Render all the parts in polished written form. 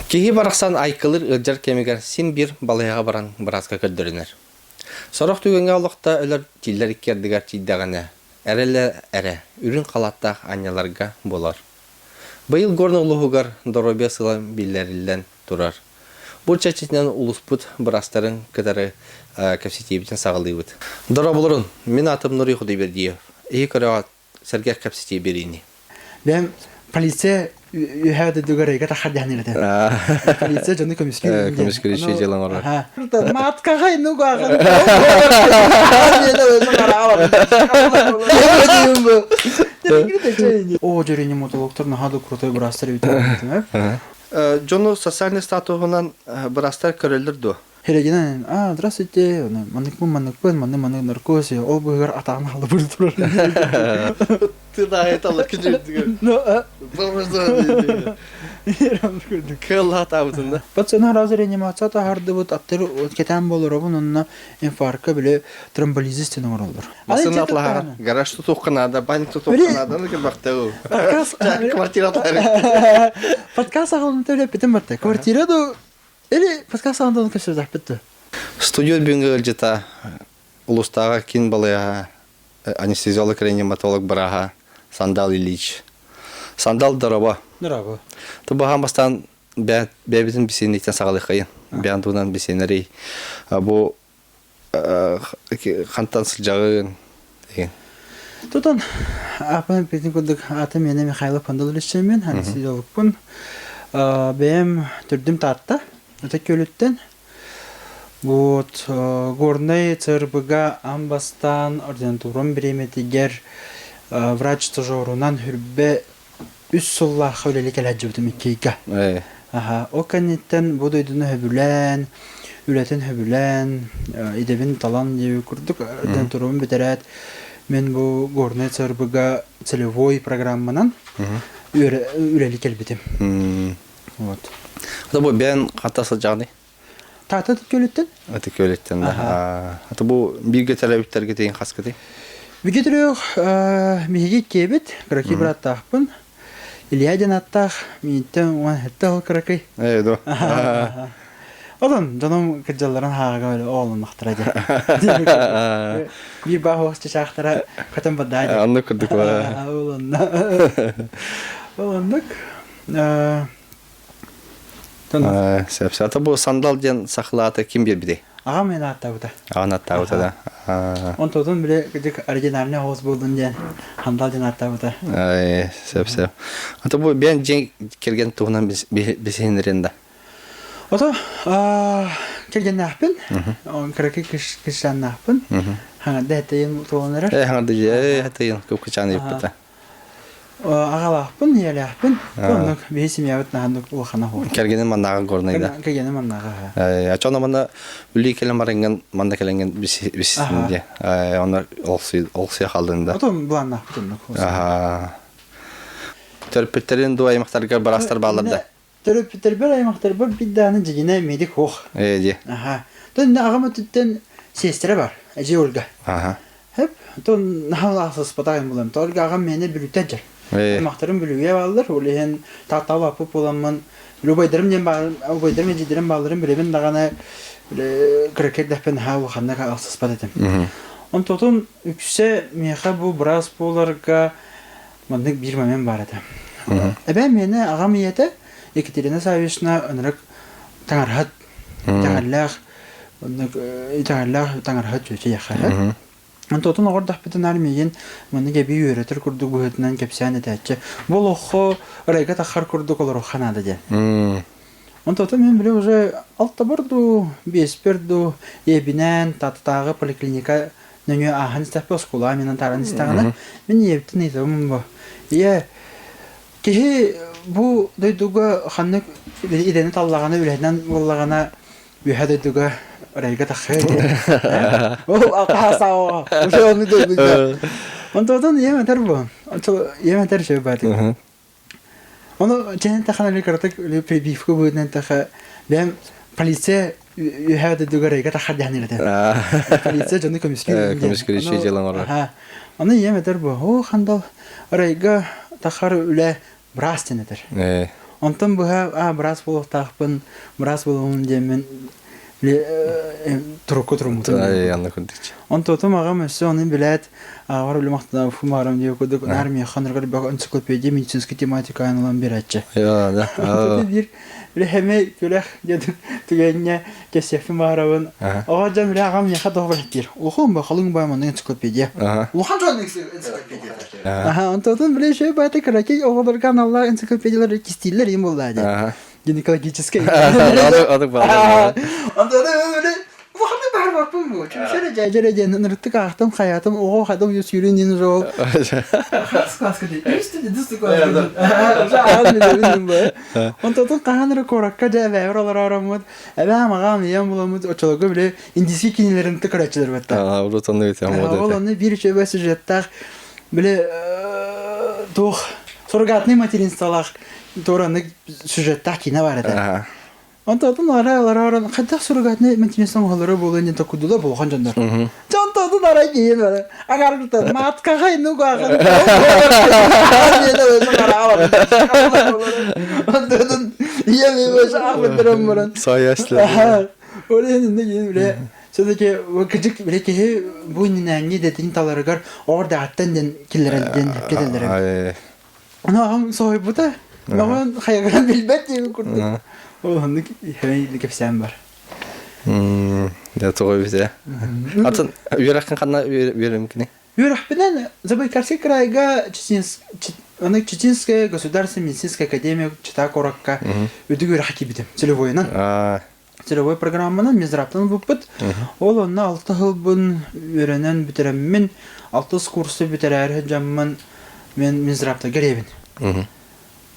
Кеги барақсан айкылыр ылжар кемегер син бир балаяға баран біразға көддірінер. Сорық түгенге олықта өлір тиллер иккердігер тиддағаны. Әрелі әрі, үрін қалаттақ аняларға болар. Бұйыл горны ұлығығар доробия сыла биллерілден тұрар. Бұл чәчетінен ұлыспыт бірастарын кітары кәпсетебітін сағылы өт. Дора болырын, мен атым Нұры Құдай бердейі. Ей көріға сәргер кәпсетей берейні. Бәм полиция үйәді дүгірейге тақырды әнеледі. Полиция жоны көмескер. Көмескер ешей желан орар. Матқаға инуға О, жүрені мотологтарына хады крутой бірастар өйтіп. Жону социальный статуғынан бірастар көрелдірді. Херегенен, здравствуйте, маныкпын, маны наркоз, ол бұйғар атағын алды бұрды тұрар. Ты да, это лаки жүрдігер. Кылла табытында. Пациентар азыр реанимацията харды бұд аттыр кетен болыр обын, онына инфаркка біле тромболизистінің оралыр. Масын атлаға, гараж тұтуққанада, банк тұтуққанада, нүкен бақты ол. Квартира атлары. Подкаст ағылын төлеп бітім барды. Квартирада, или подкаст ағылын көсір зақ бітті. Студио бүйінгі өлжета, ұлыстаға кен балыға, анестезиолог, реаниматолог бараға, Сандал Ильич. Сандал дұраба. Дұраба. Тұбаға бастан бәбізін бісенліктен сағалық қайын. Бән туынан бісенерей. Бұл қантан сылжағын. Тұтан, апын бетін күлдік аты мені Михайлов Пандаловичмен, анестезиологпын. Бәм түрдім татта, өті көліттен. Вот, горный цербыга амбастан ординатурам береметигер врач-стажерунан хүрбе үс сулла хавлели келәджібдім иккейка. О канеттен будойдыны хөбүлән, үләтін хөбүлән, идебін талан деу күрдік ординатурам бетерәт. Мен бұл горный цербыга целевой программанан үләли келбетім. Вот. Это бұл бән қантасы жағдай? Тата көлеттен? Аты көлеттен да. Аты бұл бірге тәләбіттерге дейін қасқы дей? Бірге түрек меге кебет, қырақи бір аттақпын. Ильяден аттақ, менеттен оған әтті ол қырақи. До. Одан, жаным кіржаларын хағаға өлі оғылын мақтырады. Bir bağ hoşça şahtara katın badaydı. Anlık kırdık var. Olandık. Sebse. Ata bu sandal diyen sakılatı kim bir bide? Ağam meni atta bu da. Ağan atta bu da. On tozun bile gıcık orijinalini hoz buldun diyen handal diyen atta bu da. Sebse. Ata bu ben cenk kelgen tuğunan bisehinlerinde. Ota kelgen nahpın. On kıraki kışan nahpın. Hangi detayın tuğunları? Hangi detayın hatayın köpkıçanı yapıda. Ağalaqpın, yelaqpın. Onluk besim yavut nahanduk uxana hor. Kelgenin mannağı gornayda. Kelgenin mannağı. Açona bana ülü kelen marangan manda kelengen bisin diye. Onlar olsuya kaldığında. Otom bu annaqpın. Törpütlerin dua yemektarga barastar bağlarda. Törpütler bir aymaktar bir dağının cigine medik hoq. Diye. Dön ağama tütten sestere var. Ece Olga. Hep ton nahavlasız patayım bulam. Olga ağam meni bülütecek. Mahtarım bülüye bağlıdır. Olehin tahtalı apıp olanman Lubaydarım diyen bağlarım, Lubaydarım ecidirim bağlarım birebin dağına kraket dehpen ha uxanna alsız patetim. On totum ükse meha bu biraz polarga mandık bir memen var edim. Ben meni ağam iyete Ekaterina Savishna önrük tangarhat, tangarlaq, tangarhat çöçe yaxarhat. Антотун огордах битен армиен маны геби үйрөтөр курдук бөтүнөн кепсян этечи. Бул охо райга тахар курдук олор ханада же. Антотун мен биле уже алта борду, бесперду, ебинен таттагы поликлиника нөнө ахан стапос кула менен таран истагана. Мен ептин этем бу. Кихи бу дойдуга ханнык идени таллаганы үледен боллагана үйөдөдүгө Райга тахай. О, алкасао. Уже он идет. Он тотон ема тербо. Он ема терше бати. Он чен тахана лекартак ле прибивку буден таха. Бем полиция үйәді дүгә райга тахар дәнелде. Полиция жоны комиссия. Комиссия иши җалан ора. Аны ема тербо. О, хандал райга тахар үле брастенедер. Онтон буга брас болуктакпын, брас болуун демен турукку турумут. Янна күндүч. Онтотум агам өссө аны билет, агар улмактан фумарам деп кодук армия ханыргар баг энциклопедия медицинский тематика анылан беречи. Я, да. Bir heme külek dedim tügenye kesefim marabın. Oğa cam bir agam yaha doğru ettir. Oğlum bakalım baymanın ensiklopediya. Oğlum çok ensiklopediya. Aha, ondan bile şey bayta karaki oğullar kanallar ensiklopediyalar istiller yim oldu. Gynekologiическое. Adık bağlı. Ondan öyle Muhammed bahar bakmam bu. Çünkü şöyle cacere diyen nırtık ahtım hayatım oğul hadım yüz yürüyün zor. Kaskı değil. Üstü düstü kaskı. Şahane bir bu. Ondan kahanır korakka cevher oralar aramad. Ebe amagam yem bulamad. O çoluğu bile indisi kinilerin tıkıraçlar batta. Aa, urutanı bitiyor ama. Oğlanı bir şey mesajattar bile doğ sorgatni materinsalak Toranlık süjetler kine var eder. Ondan ara kadar surgatni matinesen oğulları bolunca takudula bolğan canlar. Cantadan ara giyin var. Agar tutar mat kahayın o kahayın. Ondan yemi baş ahmetlerim var. Sayesinde. Öyle ne giyin bile. Sözdeki vakıcık bile ki bu ninengi dediğin talarıgar orada attan killerden giderler. Ana sahibi da. Ama hayal bilbet diye kurduk. Oğlanlık hemen kefsem var. Ya doğru bize. Atın yürəkən qanna verim ki. Юрахпенен Забайкальский крайга Чеченская государственная медицинская академия чита коракка өдүгү рахки битим. Целевойнан. Целевой программанан мезраптан буппут. Ол онна 6 жыл бун өрөнөн битереммин. 6 курсы битерер жамман мен мезрапта керебин.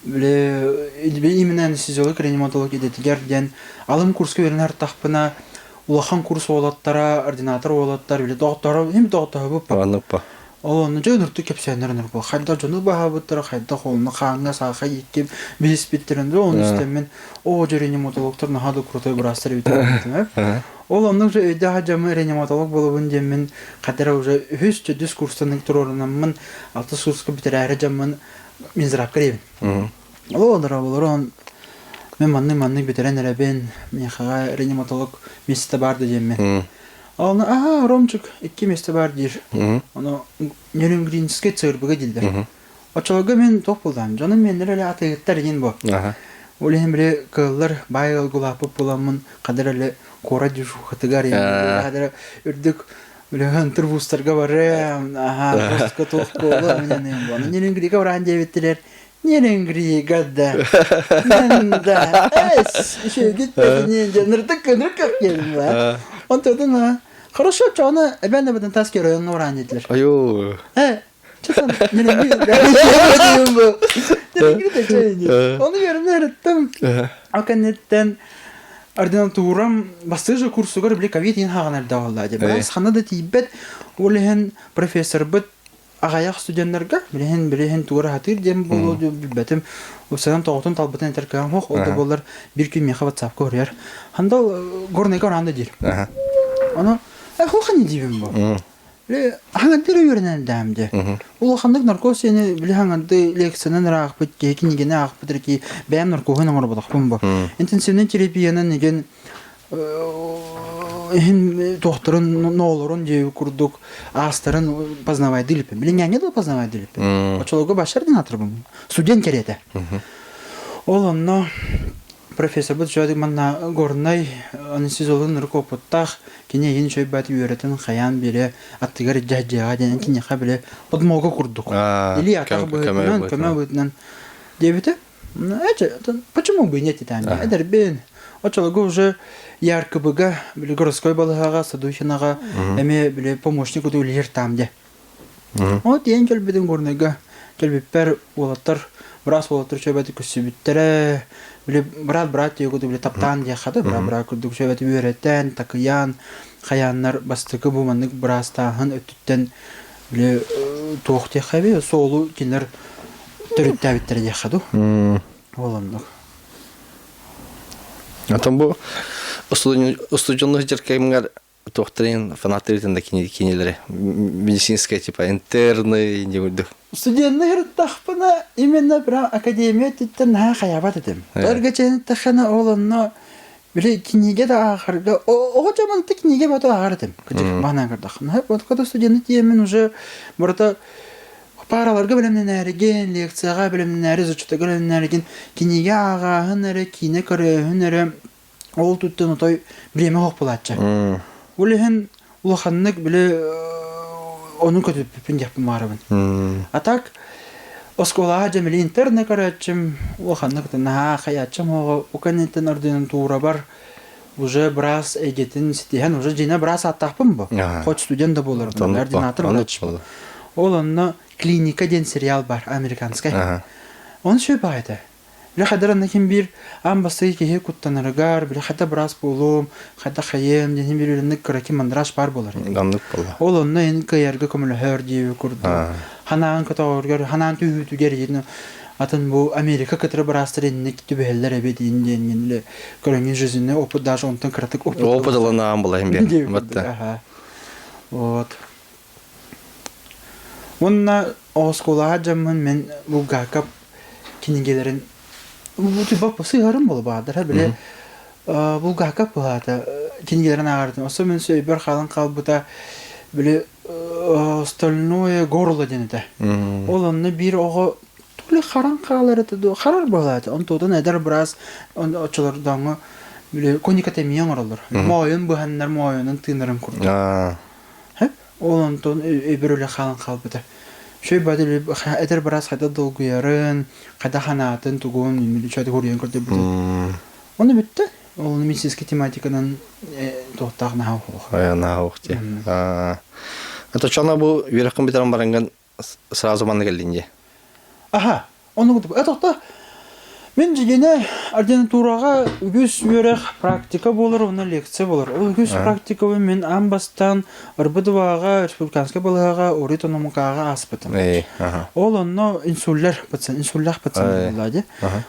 Биле именно анестезиолог реаниматолог идетигер ден алым курска өрөнөр тахпына улахан курс олаттара ординатор олаттар биле доктор эми доктор буппа. Аныкпа. Ол оны жөнүртү кепсенернер бу. Хайда жону баһабыттыр, хайда холны хаңга саха иккеп бис биттеренде оны истемен о реаниматологтор нахады крутой брастер битер. Ол onun öde hacamı reanimatolog bolubun demin kadar уже 300 курстан турорунамын 6 курска битер hacamın мизрап керебин. Олар мен манны битеренер ben мехага реаниматолог месте барды демен. Аны Ромчук 2 месте бар дир. Аны нейронгринский цербыга дилдер. Очолога мен топулдан. Жаным меннер эле атыгыттар ген бу. Ол эми бире кыллар байыл гулапып буламын, кадыр эле кора жушу хатыгар эми. Кадыр үрдүк билеген турбустарга барам. Просто толкула менен бу. Нейронгрига баран дебиттер. Нейронгрига да. Şey gitmedi nırtık geldim lan. Ondan хорошо çağına ben de buradan tasker oyunu öğrendiler. Ayo. Çıkın. Neyim bu? Onu görümler ettim. Akanetten ordinaturam bastıcı kursu görüp bile kavit inhağanar da vallahi. Ben sanada tibet olehen profesör bit ağayak stüdyenlerge bilehen tuğra hatır dem bolu bilbetim. O sen toğutun talbatan eterken hoş oldu bollar bir gün meha WhatsApp koyar. Handa gornega oranda dir. Onu hoşan diyeyim bu. Le hangi öğrenen demdi. O hangi narkoz yani bile hangi leksiyonun rakıp tekniğine rakıp ki ben narkozun orada bakım bu. İntensivden terapiyanın negen doktorun ne olurun diye kurduk. Astarın poznавай dilip. Bilen ne de poznавай dilip. O çoluğu başardın hatırlamam. Student kerete. Olanla profesör bu çoğu manna gornay anesteziyologun narkopottaq kine yeni şey batı öğreten xayan bile attıgar jajjaga denen kine xabile podmoga kurduk. Или атак boyutundan köme boyutundan debite. Почему бы нет там? Эдер бен. O çoluğu уже яркыбыга бile городской балыга садухинаga эме бile помощник удулер тамде. O diyen kelbeden gornayga kelbipper olаттар Брас олаттар чөбәті көсібіттері, брат егуді біле таптан де қады, брат күрдік чөбәті үйреттен, тақиян, қаянлар бастықы бұманлық брастағын өттіттен біле тоқ де қабе, солу кенлер түрітті әбіттері де қады. Оламдық. Атам бұл ұстудjonluk жеркеміңер тохтырын фанатырын да кинелери медицинская типа интерны не буду. Студенттер тахпына именно прям академия титтен на хаябат этим. Таргачен тахана олонно биле кинеге да ахырга о жаман тик кинеге бата ахырдым. Кыжык мана кырдахна. Вот когда студент темен уже burada параларга белемнен әреген, лекцияга белемнен әре зучта белемнен әреген кинеге агахын әре кине көрөһүн әре ол туттан отой биреме хок булатчы. Улehen улаханнык биле onun kötü pipin yapım varabın. Atak oskolaha cemili interne karachım улаханнык на хаячым o kaneten орденен тура бар. Уже брас эгетин ситихан уже жина брас аттапым бу. Хоть студент да болор, ординатор болачым. Ол онно клиника ден сериал бар американский. Он шөй байды. Биле хадырында ким бир амбасы кеһе куттаныргар, биле хата брас болум, хата хаем ден бир үренник караки мандраш бар болар. Данлык болла. Ол онно эн каярга көмөлө хөр дип курду. Ханан катагыргар, ханан түгүтүгер ден атын бу Америка кытыры брас тренинг түбеллер эбедин ден көрөнгөн жүзүнө опыт даже онтон кратык опыт. Опыт алана болайым бе. Вот. Онна оскола жамын мен бу гакап кинигелерин бу типа сыйгарым болуп баадыр биле бу гакап баата кинигелерин агардым. Осо мен сөйбөр халын калбыта биле остальное горло денете. Ол онны бир ого туле харан калары да харар болот. Онтодан эдер брас очолордан биле коникатемия оролор. Моюн бу ханнар моюнун тынырым курду. Ол онтон эберөле халын калбыта. Шөй бадылы эдер брас хайда долгуярын, хайда ханатын тугун миличады көргөн көрдө бу. Оны битти. Ол медицинский тематиканын тоқтағына хауқ. Аяна хауқте. Это чана бу верхком битеран баранган сразу мана келдинде. Аха, оны күтіп. Тоқта мен жегене ординатурага үгүс верех практика болор, оны лекция болор. Ол үгүс практикабы мен амбастан РБДВага, республиканская балыга, оритономикага аспытым. Ол онно инсуллер пациент болады.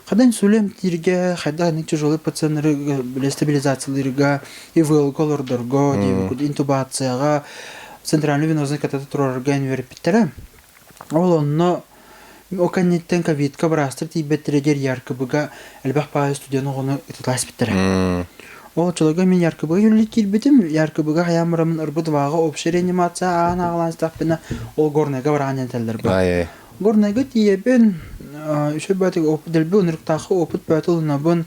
Када инсулем тирге, када ник тяжелый пациентлер стабилизацияларга, ИВЛ-колордорго, интубацияга, центральный венозный катетерлерге инверпиттере. Ол онно оканнеттен ковидка брастыр тибеттерегер яркыбыга элбах паа студент огону итатлас биттере. Ол чолога мен яркыбыга юлит килбитим, яркыбыга хаямрамын ырбыдвага общий реанимация аналанстаппына ол горнега баранен телдер бар. Горнега тиебен үшө батык опделбе унруктагы опыт батылына бун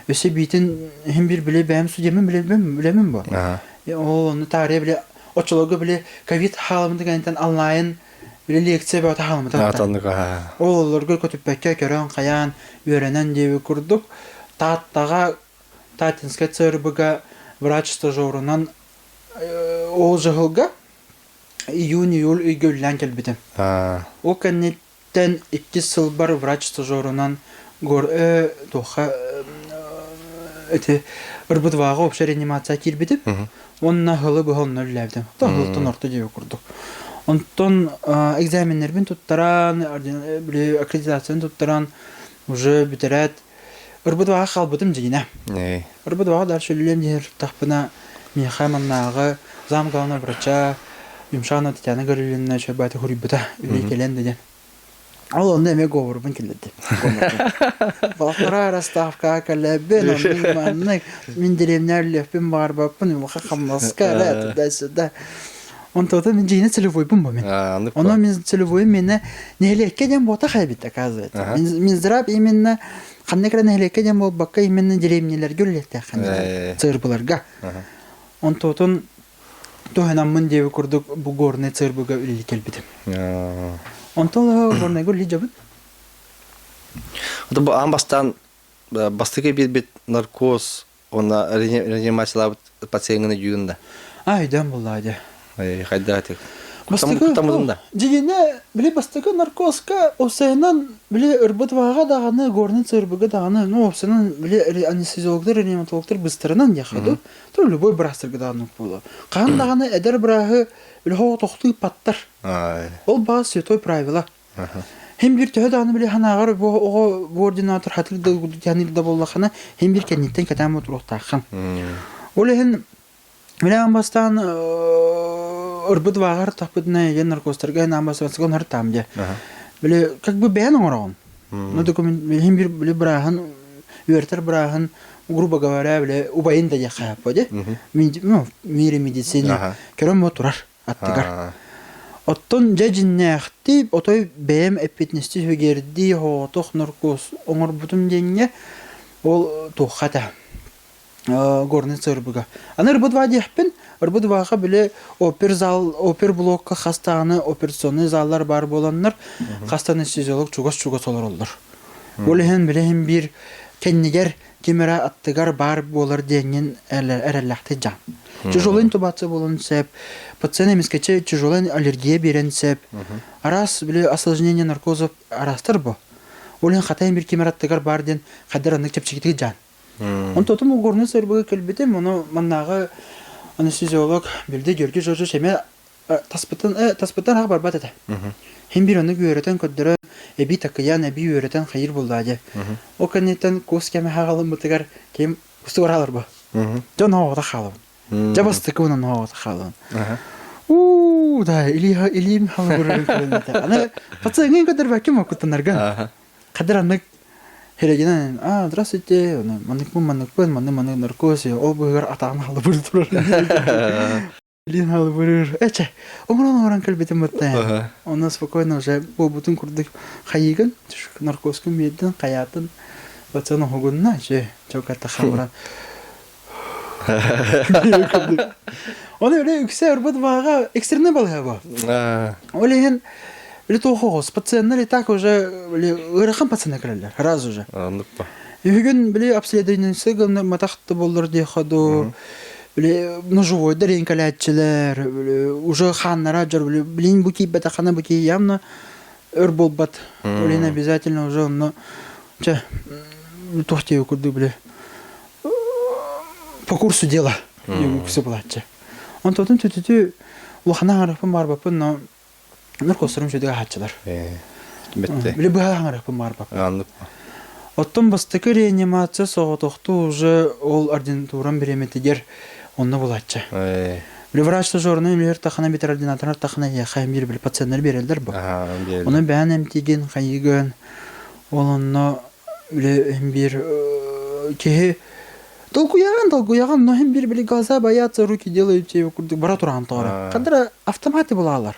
өсө битин хем бир биле бәм студентмен билемин бу. Ол оны тария биле очолога биле ковид халымында гантан онлайн биле лекция бата халымында. Оллорго көтүппекке көрөн каян үйрөнөн деп курдук. Таттага Татинская цербыга врач стажерунан ол жыгылга июнь-июль үйгөллән келбитим. О кеннеттен 2 жыл бар врач стажерунан гор тоха эти РБДВага общий реанимация келбитим. Онна хылы быгылны ләвдим. Тагылтын орта деп курдук. Онтон экзаменнербин туттаран, аккредитацияны туттаран уже битерет. РБДВага халбытым жигине. РБДВага дальше лем дер тахпына мехаманнагы зам главный врача Юмшана Татьяна Горилина чабата хурибыта келен деген. Ал онда эме говорбун келди. Балкара раставка калебен онун мен диремнер лепин бар бапын уха хамнаска да. Он то мен жине целевой бум мен. Оно мен целевой мене нелекке дем бота хайбит оказывается. Мен зраб именно кандай нелекке дем бол бакка именно диремнелер гөллетте кандай цырбыларга. Он тотун тоханамын деп курдук бу горный цырбыга үлли келбитим. Он то горный гөлли жабыт. Вот амбастан бастыгы бит наркоз, она реанимациялап пациентны юнда. Айдан булады. Хайдатик. Бастыгы дегене биле бастыгы наркозка осенан биле РБДВага даганы горный цырбыга даганы ну осенан биле анестезиологдор реаниматологдор быстырынан яхаду. То любой брастырга даганы болду. Кан даганы эдер брагы биле хо тохты паттар. Ол баз святой правила. Hem bir töhö dağını bile hanağar bu ordinator hatırlı da yanıyla da bollakana hem bir kenditten kadar mutluq taqan. Olehen Биле бастан ырбыт вагар тапытна еген наркостарга намбастан гонар тамде. Биле как бы бен орон. Ну документ билим бир биле брахан вертер брахан грубо говоря, биле убайын да яха поде. Мире медицина. Керем мотурар аттыгар. Оттон жажиннахти отой бем эпитнести хөгерди хотох наркос оңор бутум денге ол тухата. Горный цербуга. Аныр будва дехпен, будваға биле опер блокка хастаны операционный заллар бар боланнар, хастаны физиолог чугас олар олар. Олehen билем бир кеннигер кемера аттыгар бар болар денген әрәлләхте жан. Тяжелый интубация болон сеп, пациент мискече тяжелая аллергия берен сеп. Арас биле осложнение наркозов арастыр бу. Олehen хатайын бир кемера аттыгар бар ден хадыр аннык чепчигитиги жан. Он тотум горный сырбыгы келбете, моно маннагы анестезиолог билде görgü жожу шеме таспытан ак барбат эте. Хем бир аны үйрөтөн көддөрө эби такыян эби үйрөтөн хайыр булдады. О кенетен кос кеме хагалым бутыгар кем устуралар бу. Жон хавада халым. Жабастык унун хавада халым. Да, илим халым көрөнөтө. Аны пациент көддөр кем окутанарга. Кадыр аны Херегинен, здравствуйте, маннык наркоз, обыгар атан халы бир турар. Лин халы бир. Умран келбетим мытта. Онна спокойно уже бутун курдык хайыгын, наркозкун медден каятын бацаны хогунна, чокатта хамран. Оны эле үксе өрбөт бага экстренный балга ба. Олеген или тохогос пациенттер и так уже ыракан пациенттер келелер раз уже. Андыкпа. Бүгүн биле обследованиесі гына матакты болдур ди ходу. Биле ножовой деренкалатчылар, уже ханнара жер биле блин буки бетахана буки явно өр болбат. Олен обязательно уже но тохтеу курды биле. По курсу дела. Все платча. Он тотун түтү лохана арапын барбапын, но наркостарым жөдөгө хатчылар. Бетте. Биле бага арапын барбап. Андыкпа. Оттон бастыкы реанимация соғытоқты уже ол ординатуран береметігер онны болатча. Біле врачты жорны емлер тақына бетер ординаторлар тақына яқайым бері біле пациенттер берелдер бұл. Оны бән әмтеген қайыгын, ол онны біле бір кеге долгуяған, но hem bir біле газа боятся, руки делают, бара тұрған тоғыры. Қадыр автоматы болалар.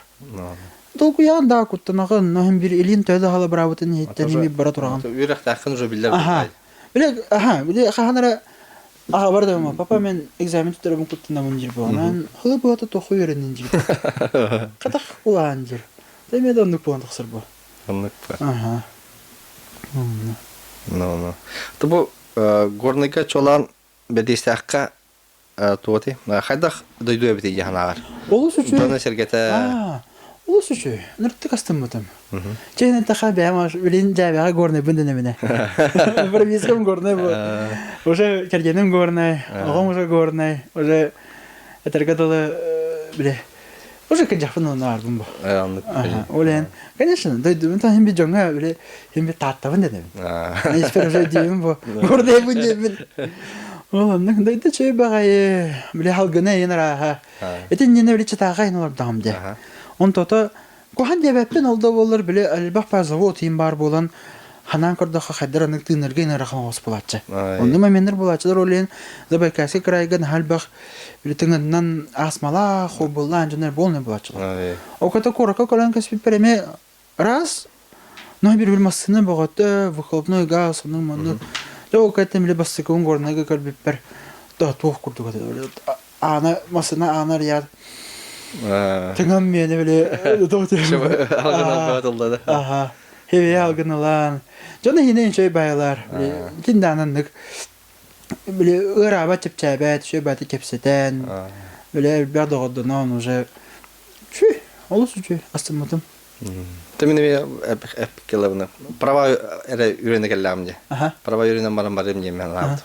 Долгуян да куттанагын, но hem bir elin töйді халы бравытын еттен емей бара тұрған. Үйрек тақын уже білдер бұлай. Біле қағанара аға бар да папа мен экзамен түтірімін куттанамын жер болған. Хылы бұғаты тоқы өрінен жер. Қадақ болған жер. Демеді ондық болған тұқсыр бұл. Ондық ба. Бұл горныйға чолан бәдейсті аққа туғаты. Қайдақ дойду әбіті егенағар? Олы сүчі. Дона сергеті... Олы сүчі. Нұртты қастым мұтым. Чайнен тақа бәйма білін жәбәға горны бүндіне міне. Бір бескім горны бұл. Уже кәргенім горны, оғым уже горны. Уже әтергадылы біле. Уже кәнжақпын оны арбын бұл. Олен. Конечно, дойдуын та хембе жоңа біле хембе таттабын дедім. Еспер уже деймін бұл. Горны бұн деймін. Оланның дойды чөй бағайы біле халгына енара. Етен нені біле чатаға енолар дағым де. Он тота кохан дебеппен олда болар биле албах па завод им бар болан ханан көрдөкө хайдаранык тынырга инарахан ос болатчы. Онда моментер болатчылар олен забайкаски крайган халбах биле тыңнан асмала хобулан жөнөр болны болатчылар. Оката корака колан каспи переме раз но бир билмасыны боготы выхлопной газ онун мону. Оката биле бассыкын горнага көрбүппер. Да тух курдуга. Ана масына ана ряд Тыңам мені біле доғытырым. Алғынан бағытылды да. Хеве алғыналан. Жона хинен шөй байлар. Кенді ананлық. Біле ұраба чепчәбәт, шөй бәті кепсетен. Біле бәр доғыдынан уже. Шөй, олы сүчөй, астымытым. Тәміне әп келебіні. Права әрі үйрені келләмде. Права үйренен барам барым демен алды.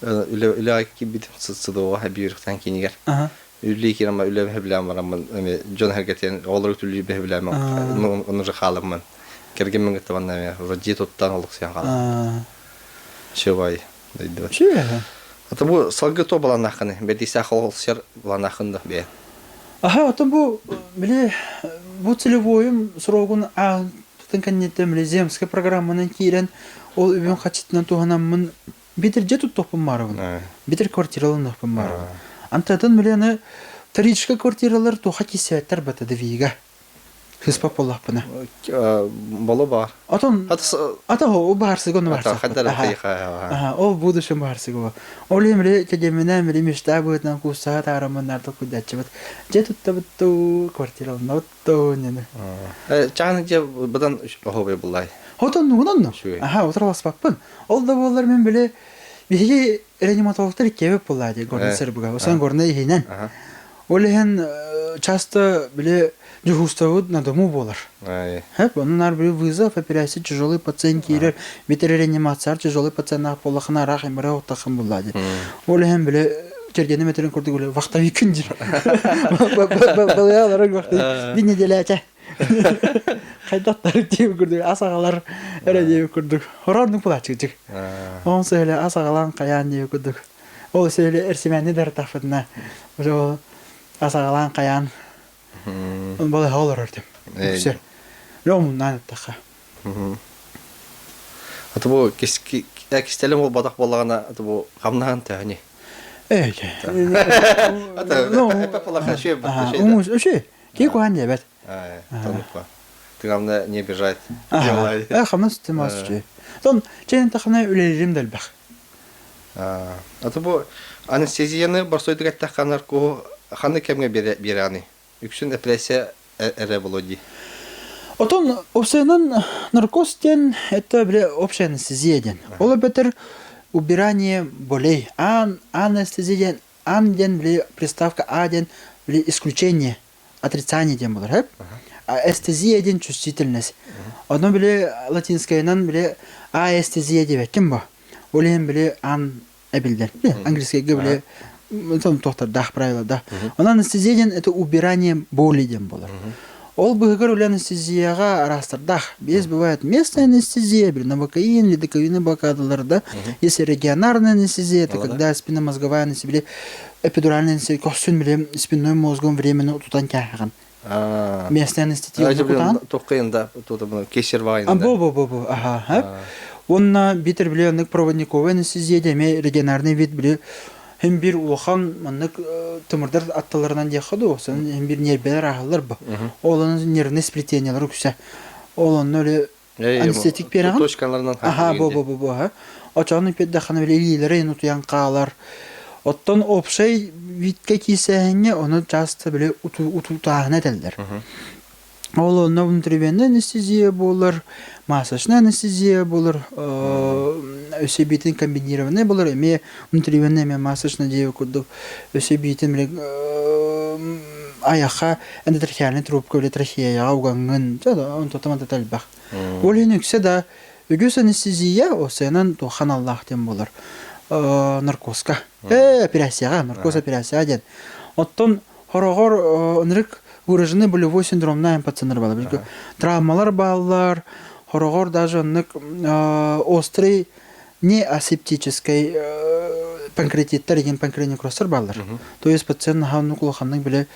Үлі айки бітім сыдыға әбі үйріктен кенігер. Үлі керама үлі бәбіләм барамын. Жон әргетен олырық үлі бәбіләм. Оны жы қалымын. Кергенмен гыттабан родит оттан олық сен қалым. Шевай. Шевай? Ата бу салгы то баланахыны, бедиса холсер баланахында бе. Аха, отон бу биле бу целевойым срогун тутан каннете биле земская программанын кирен ол үбүн хачитынан туганаммын битер жетут топун марабын. Битер квартиралын топун марабын. Антадан биле аны вторичка квартиралар туха кисеттер батады вига. Хиспа поллапына. Бало бар. Ата о барсы гону барсы. Аха, ол будущем барсы го. Ол эмре кегемена эмре мечта бутан куса тараманнарда кудачыбыт. Жетутта бутту квартиралын отту нене. Чаны же будан хобе булай. Отон нугунан. Аха, отуралас бакпын. Ол да болар мен биле биги реаниматологтор кебеп булады горнсер буга. Осан горны хинен. Олehen часто биле жугуставут на дому болар. Хеп, onlar bir вызов, операция, тяжелый пациент кирер, битер реанимация, тяжелый пациент полахна рахим рау тахым булады. Олehen биле тергене метрин көрдүк эле вактаби күндүр. Балалар вакты бир неделяча. Кайдаттар деп көрдүк, асагалар эре деп көрдүк. Хорордун пулачык. Онсо эле асагалан каян деп көрдүк. Ол сөйле эрсименни дар тафына. Ошо асагалан каян бала халар артем. Все. Ломнан таха. Ата бу кистелем ол бадак болгона ата бу камнаган тани. Ата папалаха шеп. Ошо. Ки куан дебет. Тонупа. Ты главное не бежать. Хамас темасчы. Тон чен тахна үлелерим делбах. Ата бу анестезияны барсойдык аттаканар ко ханы кемге берани. Үксүн депрессия эре болоди. Отон опсенен наркостен это бля общая анестезия. Ола бетер убирание болей. Анестезия анден бля приставка аден бля исключение отрицание ден болар. Анестезия ден чувствительность. Одно бля латинское нан бля анестезия деп ким бо. Олен бля эбилден. Английский бля там доктор дах правила, да. Анестезия это убирание боли дем болар. Ол быгыр үлі анестезияға арастырдақ. Без бывает местная анестезия, новокаин, лидокаины блокадаларда. Если регионарная анестезия, это когда спинномозговая анестезия, эпидуральная анестезия, косвен спинной мозгом временно тутан кяхаган. Местная анестезия тутан. Токаин, да, тут кесер вайын. Бо-бо-бо-бо, ага. Онна битер біленік проводниковая анестезия, деме регионарный вид біле. Hem bir улахан маннык тымырдар атталарынан яхады осан hem bir нербелер ахалар ба. Оланын нервный сплетениялар күсә. Олан өле анестетик бераган. Точкаларынан. Аха, бо. Ачаны педдаханы билеләре нутуян калар. Оттан опшай витке кисәһенне аны часто биле уту тагына телдер. Ол внутривенная анестезия болар, массажная анестезия болар, өсебитин комбинированная болар, эме внутривенная эме массажная дия курдук, өсебитин аяха эндотрахеальная трубка или трахея аугангын, он тотаман таталбах. Олен үксе да үгүс анестезия осенан тохан Аллах тем болар. Наркозка. Операцияга, наркоз операция ден. Оттон хорогор нрик выражены болевой синдромна пациенттер бар. Травмалар баллар, хорогор даже острый неасептический панкреатиттер деген панкреатинекростар баллар. То есть пациент ханны кулаханның биле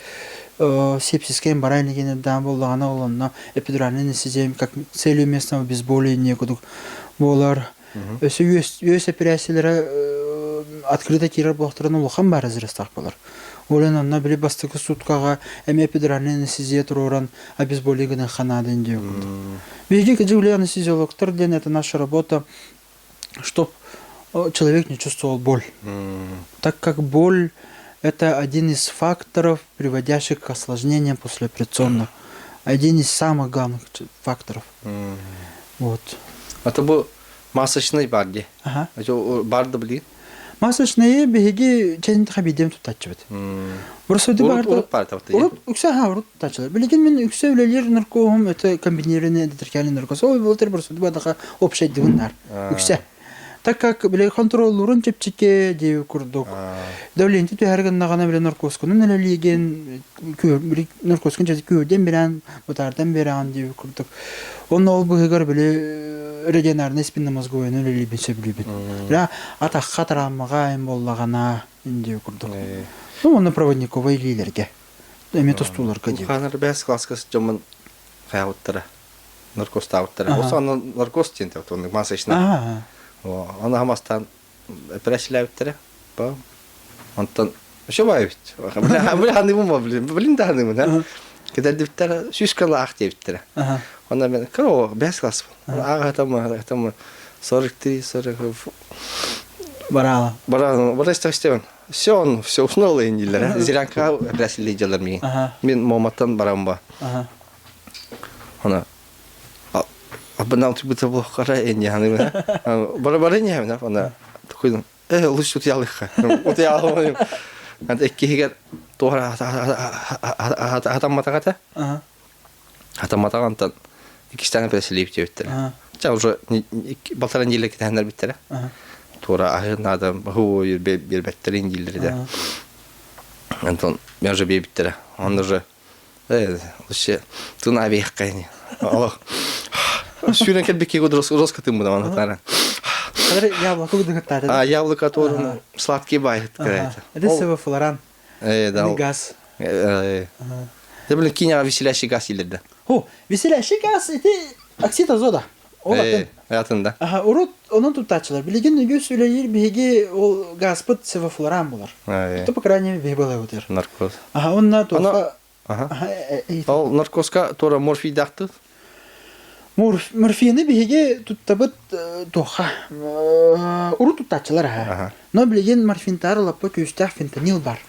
сепсиске барайны деген дан боллагана олонна эпидуральный анестезия как целью местного обезболивания кудук болар. Өс операциялары открыто кирер блохтарын улахан бар азырыстак болар. Олен анна биле бастыкы суткага эме эпидуральный анестезия туруран обезболивание ханадын деп. Биги кежуле анестезиологтор ден это наша работа, чтоб человек не чувствовал боль. Так как боль это один из факторов, приводящих к осложнениям послеоперационных. Один из самых главных факторов. Вот. Это был масочный барди. Ага. Это барда бли. Масочные беги чен хабидем тутачбет. Просто ты барда. Урут үксә урут тутачылар. Билеген мен үксә үлелер наркозом это комбинированный эндотрахеальный наркоз. Ой, волтер просто бадаха общий дигәннәр. Үксә. Так как биле контроллорун чепчике деп курдук. Давленти тәргәннәгәне белән наркоскунун әлелеген наркоскун жазып көдән берән, бутардан берән деп курдук. Онны ул бугар биле регионарный спинный мозговой әлеле биче билебит. Ла атак хатрамага им боллагана деп курдук. Ну, оны проводниковый лилерге. Эме тостуларга деп. Ханар бәс класскас жомын хаяуттара. Наркостауттара. Осы аны наркос тенте отны масачна. Аны хамастан прәшләүттәре. Ба. Антон шобайбит. Бу ханны бу блин даны да. Кедә диптәр шишкала активиттәре. Аны мен кро бәс класс. Ага там 43 40 Барала. Бара стастен. Все уснуло индилер. Зиранка прәшле җалар ми. Мен моматтан барамба. Ана Абнал ты будто был хороший, не аны. Барабары не аны, ана. Такой, лучше тут я легко. Вот я говорю. Анда кигер тора атаматагата. Атаматагантан икистан преслеп тевтер. Жа уже балтара неделе кетәннәр биттер. Тора агынада бу бербеттер индилдерде. Антон, я уже биттер. Он уже лучше туна вехкайни. Аллах. Сюрен келбеке роскатым буна манатара. Яблоко гыттар. Яблоко тоже сладкий байт какая-то. Это севофлоран. Да. Газ. Я блин киня веселящий газ илерде. О, веселящий газ это оксид азота. Ятында. Урут onun tutачылар. Билеген үгө сүйлөйөр биге ол газ бут севофлоран булар. То по крайней мере бебалай отыр. Наркоз. Онна то. Ол наркозга тора морфий дакты. Морфины биге туттабыт тоха. Урут tutачылар. Но билеген морфинтар лапо көстәк фентанил бар.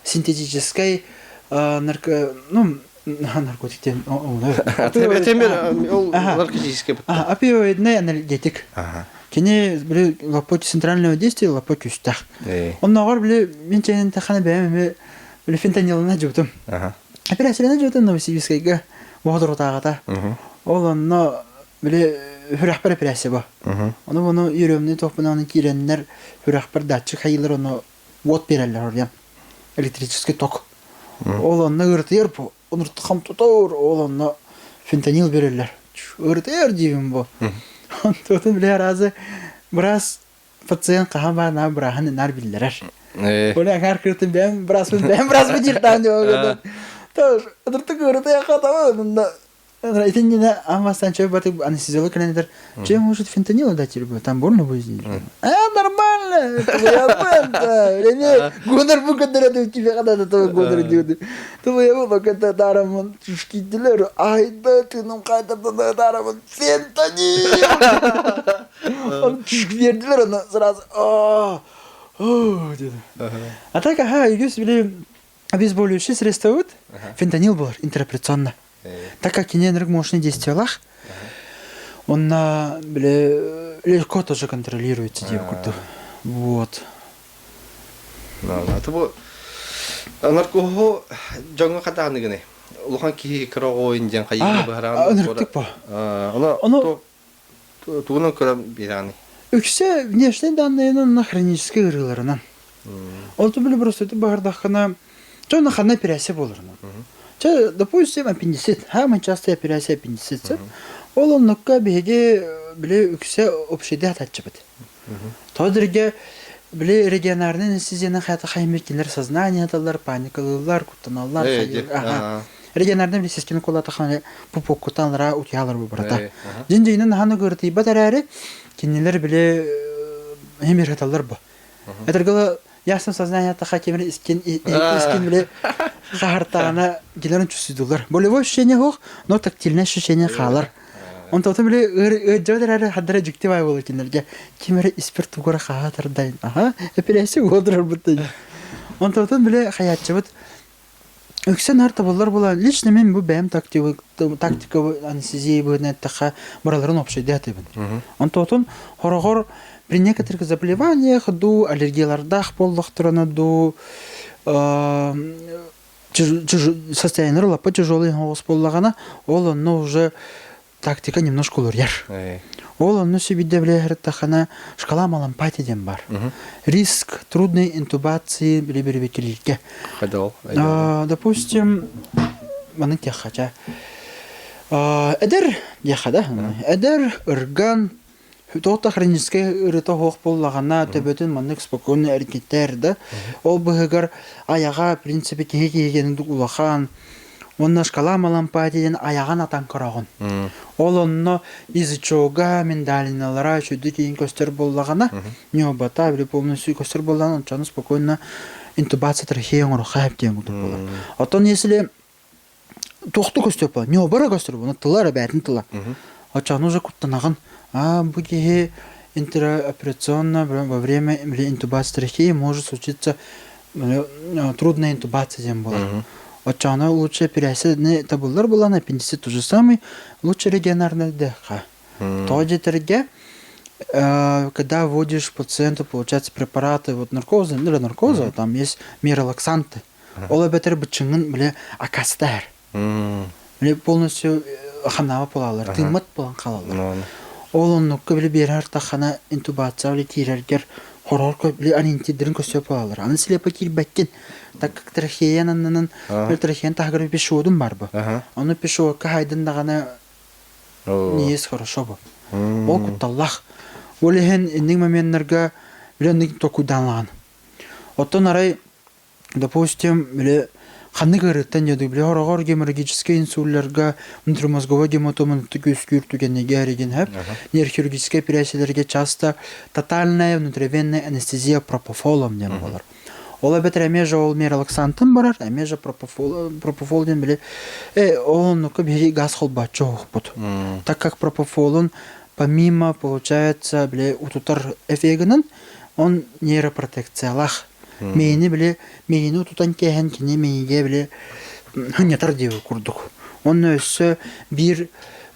Синтетический наркотиктен наркотический. Опиоидный анальгетик. Кене биле лапо центрального действия лапо көстәк. Оннагар биле мен чәйнен тахана бәме биле фентанилны җутым. Операцияларны җутым Новосибирскайга вагыротагата. Олонно биле хүрәхбәр операция ба. Аны моны йөрәмне топынан киреннәр хүрәхбәр датчик хәйләр аны вот бирәләр ордан. Электрический ток. Олонно үртәр бу. Оны тахам тотор, олонно фентанил бирәләр. Үртәр дигән бу. Тотын биле разы брас пациент каһа на браһан нар билләр. Оля гар кертен бәм брас бидиртан дип. Тор, адырты үртәр хатава. Итинне амастан чөй батып анестезиолог кенедер. Че может фентанил дать тебе? Там больно будет. Нормально. Я понял. Время гонор бугадыр тебе когда то гонор диуды. То я вот это дарам шкидлер. Ай да ты ну кайда дарам фентанил. Он чвердилер на сразу. А так юс били обезболивающие средства вот. Фентанил был интерпретационно. Так как энергия мощные действиях, он легко тоже контролируется девку. Вот. Это вот наркого джонга катаны гне. Луханки кроу индиан хайи бахран. Наркотик. Оно тугунан көрәм бираны. Үксе внешние данные на хронические ырыларынан. Он то были просто это бахардахана. То на хана операция болырынан. Допустим, аппендицит. Мы часто операция аппендицит. Он нокка беге биле үксе общеде атачыбыт. Тодырге биле регионарный анестезияны хата хаймеркилер сознание аталар, паникалылар, кутаналар. Регионарный биле сескені колата ханы пупок кутанлара утялар бу барата. Жинжейнен ханы көрти батарары кинелер биле хемер аталар бу. Этергала ясным сознание ата хакемер искин биле Хартана гелерен чувствуют. Болевое ощущение хох, но тактильное ощущение халар. Он то были джодеры хадра джективай волокинерге. Кимер исперту гора хатар дайн. Ага, операция годр бутын. Он то были хаятчы вот. Үксен арта болар була. Лично мен бу бәм тактика анестезия буна таха бараларын общеде атыбын. Он то хорогор при некоторых заболеваниях ду аллергиялардах боллыктырына ду состояние лапа тяжелый голос поллагана, он уже тактика немножко лурьяр. Ол онны сөбиде білеріттахана шкала малампати дем бар. Риск трудной интубации біле-біле-бекелерге. Допустим, маны техача. Эдер дехада. Эдер ырган тота хроническая ырыта хоқ боллағана төбөтін маннык спокойный әрекеттерді. Ол бұғығар аяға, в принципе, кеге-кегеніңді улахан. Онна шкала малампатиден аяған атан қарағын. Ол онна изычоға миндалиналара шөді кейін көстер боллағана, необата, біле полностью көстер боллағана, чаны спокойно интубация трахеяң ұрыға әптен бұлды болар. Отон есілі тоқты көстер болар, необара көстер болар, тылар бәтін тылар. Очаны уже күттанағын, бұл кеге интероперационно во время интубации трахеи может случиться трудная интубация дем болар. Очана лучше переселение табулар была на аппендицит то же самый, лучше регионарная дыха. Тоже терге, когда вводишь пациенту, получается препараты вот наркоза, или наркоза, там есть миролаксанты. Ола бетер бычыңын биле акастар. Биле полностью ханава полалар, тымат полан калалар. Олон нукка биле берер тахана интубация биле тирергер хорорко биле анинтидерин көсөп полалар. Аны силепа кирбеттин. Так как трахеянаннан трахеян тагыр пешодун барбы. Аны пешока хайдындагана ниес хорошо бу. Ол кутталлах. Олехен индин моментнерге билендик токуданлаган. Оттон арай, допустим, биле ханны гырыттан яды биле хорогор геморрагический инсультлерге, внутримозговой гематоманы көскүртүгенеге ареген хэп, нейрохирургический операциялерге часто тотальная внутривенная анестезия пропофолом дем болар. Ола бетер әмежа ол миролаксантын барар, әмежа пропофолден біле, он нука бери газ холбачу бұд. Так как пропофолон, помимо, получается, біле, утутар эфегінің, он нейропротекциялах. Мейні біле, мейні утутан кәйін кене мейніге біле, хүнетар деуі күрдік. Он өсі бір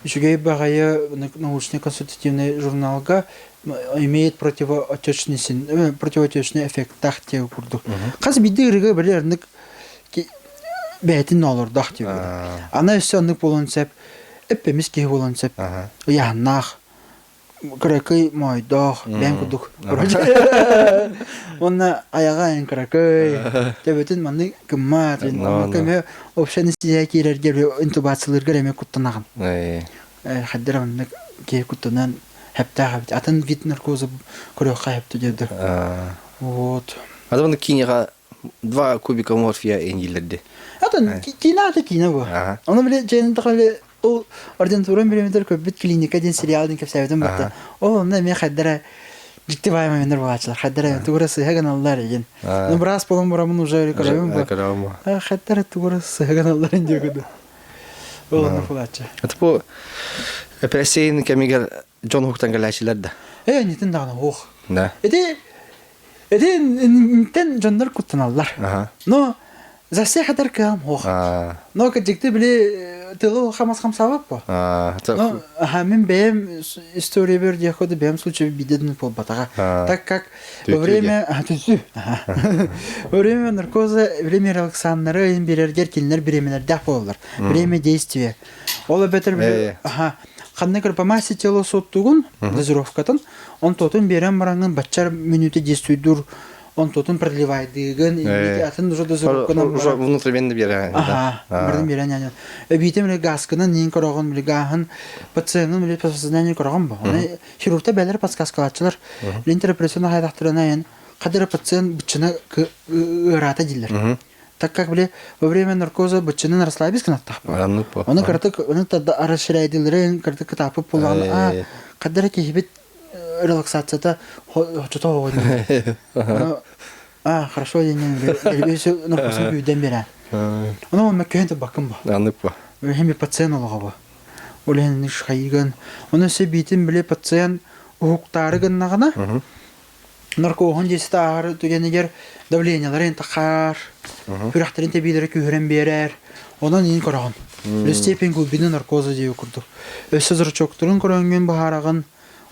жүгей бағайы научно-консультативный журналға имеет противоотечный эффект тахтеу курдук. Каз биде ирге билерник бәйтин алыр дахтеу. Ана өсөнник болонсеп, эппемис ки болонсеп. Янах кракай майдах, бән курдук. Онна аяга эн кракай. Төбөтүн манны кыммат, кеме опшен истия кирерге интубацияларга эме куттанаган. Хаддер манны ки куттанан Хептага, атын вид наркоза көрөк хапты деді. Вот. Адамның кинега 2 кубика морфия эңгилерди. Атын кине бу. Аны биле жайындагы ол ординатуран беремедер көп бит клиника ден сериалдын көп сәбәтен батты. Ол аны мен хаддара диктивай мендер булачылар. Хаддара туграсы хаганаллар еген. Ну брас полон бурамын уже көрөм бу. Хаддара туграсы хаганаллар дегеди. Ол аны булачы. Это бу операцион кемигер Джон Хуктан галашилар да. Нитен дагы ох. Да. Нитен Джондар куттаналлар. Но за все хадар кам ох. Но кадикте биле тылы хамас хамсабап бу. Но мен бем история бер диходы бем случай бидедин пол батага. Так как во время наркоза, время релаксаннары берергер килнер беременерде болдулар. Время действия. Ол бетер биле Ханнекер по массе тела соттугун дозировкатын, он тотун берем баранган бачар минуты действуйдур, он тотун продлевает дыгын, и атын уже дозировканан уже внутривенно берем. Бардын берен яня. Битем ле гасканан нин корогон биле гахан пациентын биле сознание корогон ба. Аны хирургта бәлер подсказкалатчылар. Интерпретационный хайдактырына ян кадыр пациент бычына ырата дилер. Так как биле во время наркоза бычынын расслабискан аттак. Оны кыртык, оны тада расширяйдылары, кыртык тапы пулган. Кадыр кебет релаксацияда чото ойны. Хорошо денен. Элбесе наркоза бүйден берен. Оны он мәккенте бакын ба. Анып ба. Хеме пациент олга ба. Олен ниш хайган. Оны себитин биле пациент уктары гыннагына. Наркохон десте ағыр түгенегер давленияларын тақар, хүрәқтерін тәбейдері күйірен берер, онан ең көрағын. Степен глубины наркоза деу күрді. Өсі зұрчоқтырын көрінген бұхарағын,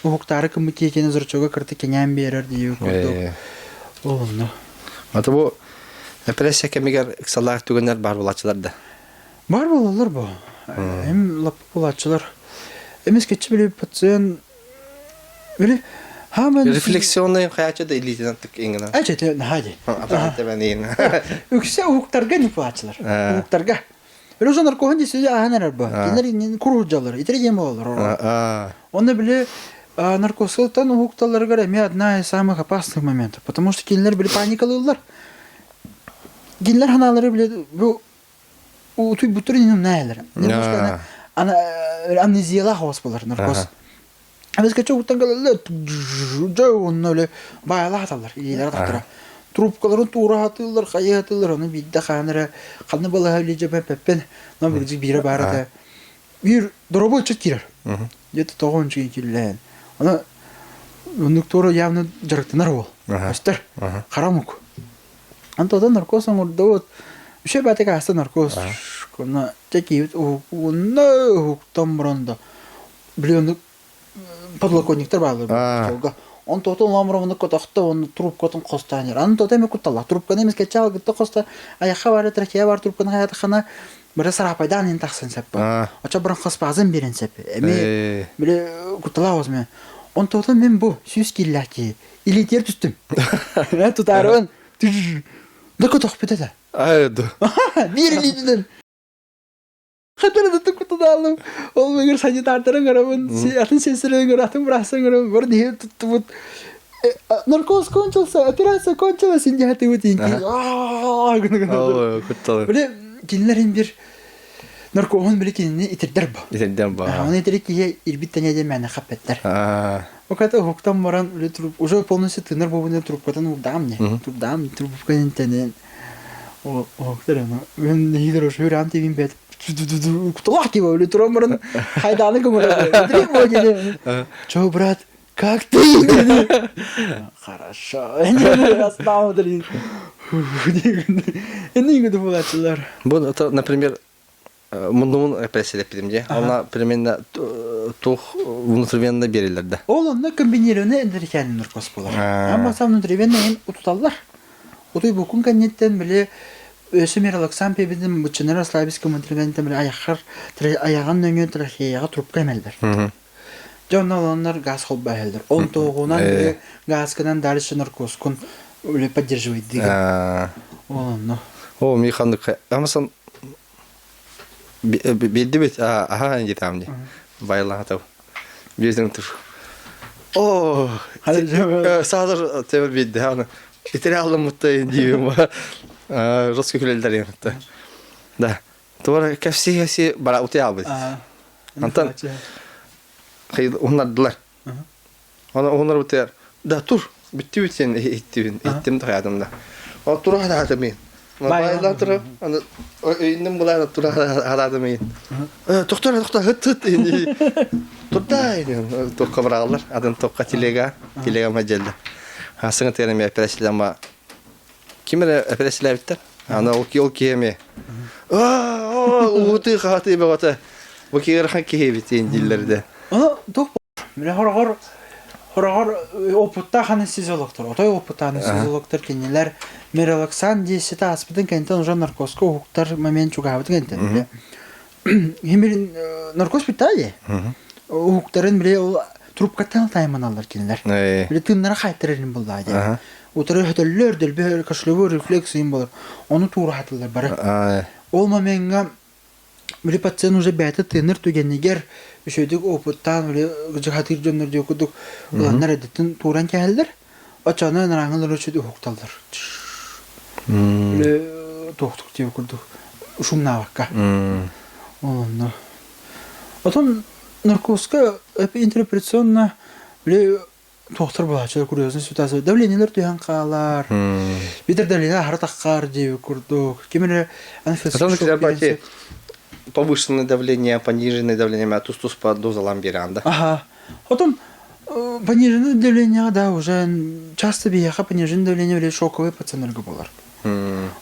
ұғықтары кімі екені зұрчоға кірті кенен берер деу күрді. Олынны. Аты бұл операция кәмегер ұқсалар түгенер бар болатшылар да? Бар болалар бұл. Әм лапы болатшылар. Эмес кетчи биле пациент биле хаман Рефлексионный хаяча да лейтенанттык эңгена. Ачете наһади. Аппарат бәнин. Үксе уктарга не плачылар. Уктарга. Рожонар коһанди сөйө аханар ба. Кинер куружалар, итреге молор. Он биле наркотикатан укталарга эми одна из самых опасных моментов, потому что кинлер биле паникалыйлар. Кинлер ханалары биле бу утуй бутурин нәйләр. Немножко она амнезияла хоспалар наркоз. Абыз кече уктангалар жоо нөле байлар аталар, илер аталар. Трубкаларын тура атылар, хая атылар, аны бидде ханара, калны бала хәлиҗе пеппен, но бирҗи бире барда. Bir дробочек кирер. Где-то тогончы киллән. Аны доктор явно жарыктынар бол. Астар. Карамук. Антодан наркосын урда вот. Үше батык аста наркоз. Кона теки уна тамбранда. Билен подлокотниктер балы. Он тотон ламромны котакта, он трубкатын костанер. Аны тотеме куталла. Трубканы эмес кетчал гытта коста. Аяққа бары трахея бар трубканы хаята хана. Бары сарапайдан ин тахсын сәппа. Ача бұрын қоспағызын берін сәппа. Әме, біле күттіла өзіме. Он тоғын мен бұл, сүйіз келләкі. Илетер түстім. Тұтарығын. Да күтіқ бітеді. Айду. Бір илетеден. Қатыры да күттіда алым. Ол мегір санитартарын ғырабын. Атын сесірін ғыр, атын бұрасын ғырабын. Бір дейін тұтты бұд. Наркоз кончился, операция кончилась. Инде хаты бұд Кинлерин бир наркоон биле кинни итирдер ба. Итирдер ба. Аны итирик ки ирбиттен де мәне хаппеттер. Оката хуктан баран үле туруп, уже полностью тыныр бобуне трубкадан удамне. Трубкадан тенен. О, хуктерема. Мен хидро шур антивин бет. Куталаки ба үле турам баран хайданы гымыра. Итирик ба келе. Чо, брат, как ты? Хорошо. Я оставлю. Энеге де булачылар. Бу, например, мундумун пресселеп бидимде. Ана примерно тух внутривенно берилер да. Ол онна комбинированный эндерикән наркоз булар. Амма сам внутривенно утуталлар. Утой бу күн каннеттен биле өсемерлаксан пебидин бучынар расслабийский мундривеннен биле аяган нөңө трахеяга трубка эмелдер. Жонналаннар газ холбайлар. Он тогунан газ кынан дальше наркоз күн Уле поддерживает двигатель. О, механик. Амасан билди бит. Ага, инде тамди. Байлатып. Безден тур. О, сазыр тебер бидди. Аны итер алдым мутта дибем. Русский күлелдер емтте. Да. Тора кафси бара уте албыт. Антан. Кайд унадылар. Onlar утер. Да, тур. Bitti sen ettim de hayatımda. O tura hadadım. Baylar tura. Ana indim bular tura hadadım. Doktor hıt indi. Tutaydım. Tokka bırakırlar. Adın tokka tilega majalda. Hasını terime operasyonla kimere operasyonla bitti. Ana o kiyeme. Utu khatı bagata. Bu kiyer hakki bitin dillerde. Ana doktor. Mele Хорагор опытта ханы сизологтор. Отой опытта ханы сизологтор кинелер мералаксан десета аспитен кентен уже наркозко хуктар момент чугавыт кентен. Химер наркоз питае. Хуктарын биле трубкаттан тайманалар кинелер. Биле тыннара хайтырын булдайды. Утыры хөтөллөр делбе кашлыбы рефлекс им болар. Оны тура хатылар бара. Ол моментга биле пациент уже бәйті тыныр түгеннегерÜşüydük oputtan böyle hatır jönler diye okuduk. Ulanlar edettin turan keldir. Açana narangılar ölçüdü huktallar. Böyle doktuk diye okuduk. Şumna vakka. Onunla. Otan narkoska hep interpretasyonla böyle doktor bulacak kuruyorsun sütası. Davleniler duyan kalar. Bir de davleniler hartakar diye okuduk. Kimine anestezi повышенное давление, пониженное давление, тустус по дозалам беранда. Ага. Потом пониженное давление, да, уже часто бияха пониженное давление или шоковый пациент болар.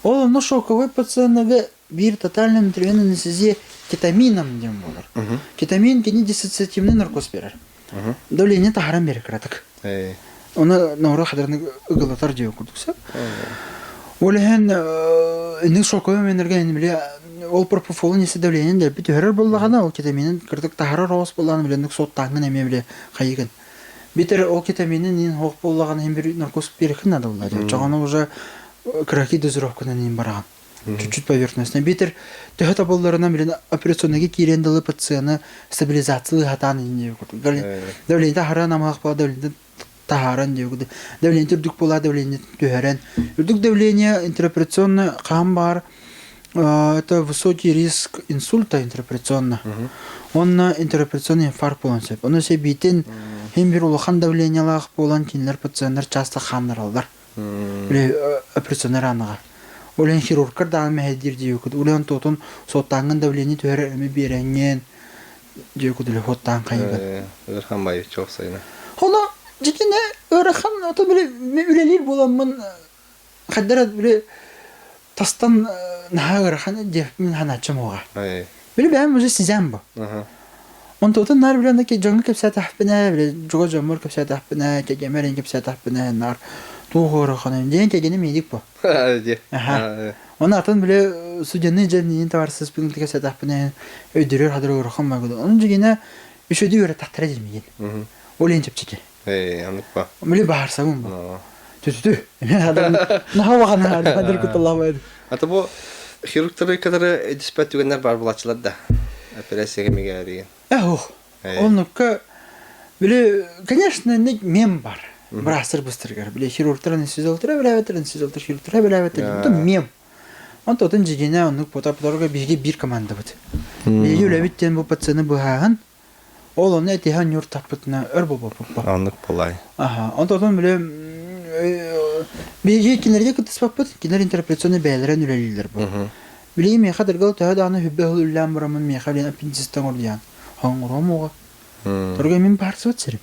Ол, но шоковый пациент бир тотальный внутривенный анестезия кетамином дем болар. Кетамин кени диссоциативный наркоз берер. Давление тахарам берер краток. Оны науры хадарны ыгылатар дей окудукса. Олehen инек шоковый менерген биле ол пропофол несе давление да бит хөрөр буллагана ол кетаминин кырдык тахара роос булганы биле инек соттаңын эме биле кайыгын. Битер ол кетаминин ин хок буллаган хем бир наркоз берехин надо булла. Жаганы уже краки дозировканы нин бараган. Чуть-чуть поверхностно. Битер төһөт аболларына биле операционныга кирендалы пациентны стабилизациялы хатаны ин дип. Давление тахара намак ба давление тахаран дип. Давление түрдүк була давление төһөрен. Үрдүк давление интероперационный кам бар. Это высокий риск инсульта интероперационно. Он на интероперационный инфаркт болонсеп. Он се битин хем бир улахан давлениялах болан кинлер пациенттер часто ханнаралдар. Биле операционный ранага. Олен хирургтар да мәһәдир диюк. Олен тотун соттанган давление төһөр эме беренген диюк диле хоттан кайгы. Өрхан бай çok sayına. Хоно житине өрхан ото биле үлелир боламын. Хаддарат биле тастан нахагар хана деп мен ханачым ога. Биле бәм үзе сизәм бу. Он тотун нар биле ки жаңы кепсә тахпына биле жого жомор кепсә тахпына кегемерен кепсә тахпына нар тугора хана ден кегене медик бу. Он атын биле судьяны жемнин товарсыз бүгүн кепсә тахпына өдүрөр хадыр өрхан магы. Он жигене үшөдү өрө тахтыра дилмеген. Олен чепчеке. Anlık ba. Биле барсагым бу. Түтү. Мен адам нахавагана хадыр куталлабайды. Ата bu хирургтары kadar диспет түгеннәр бар булачылар да. Операциягә мигәреген. Оннукка биле, конечно, мем бар. Брастер быстыргар. Биле хирургтарын сезелтер, биле сезелтер хирургтар, биле мем. Он тотын жигене оннук потапларга бирге бир команда бут. Биге үлебиттен бу пациентны бугаган. Ол оны этихан юрт тапытына өр боппа. Анлык болай. Он тотын биле биге кинерге кытыспаппыт, кинер интерпретационный бәйләрен үлелилер бу. Биле мен хадыргал тәһәдә аны хүббе үлләм барамын мен хәлен аппендицистан ордиян. Хаңгырамога. Торга мен барсы өтсерим.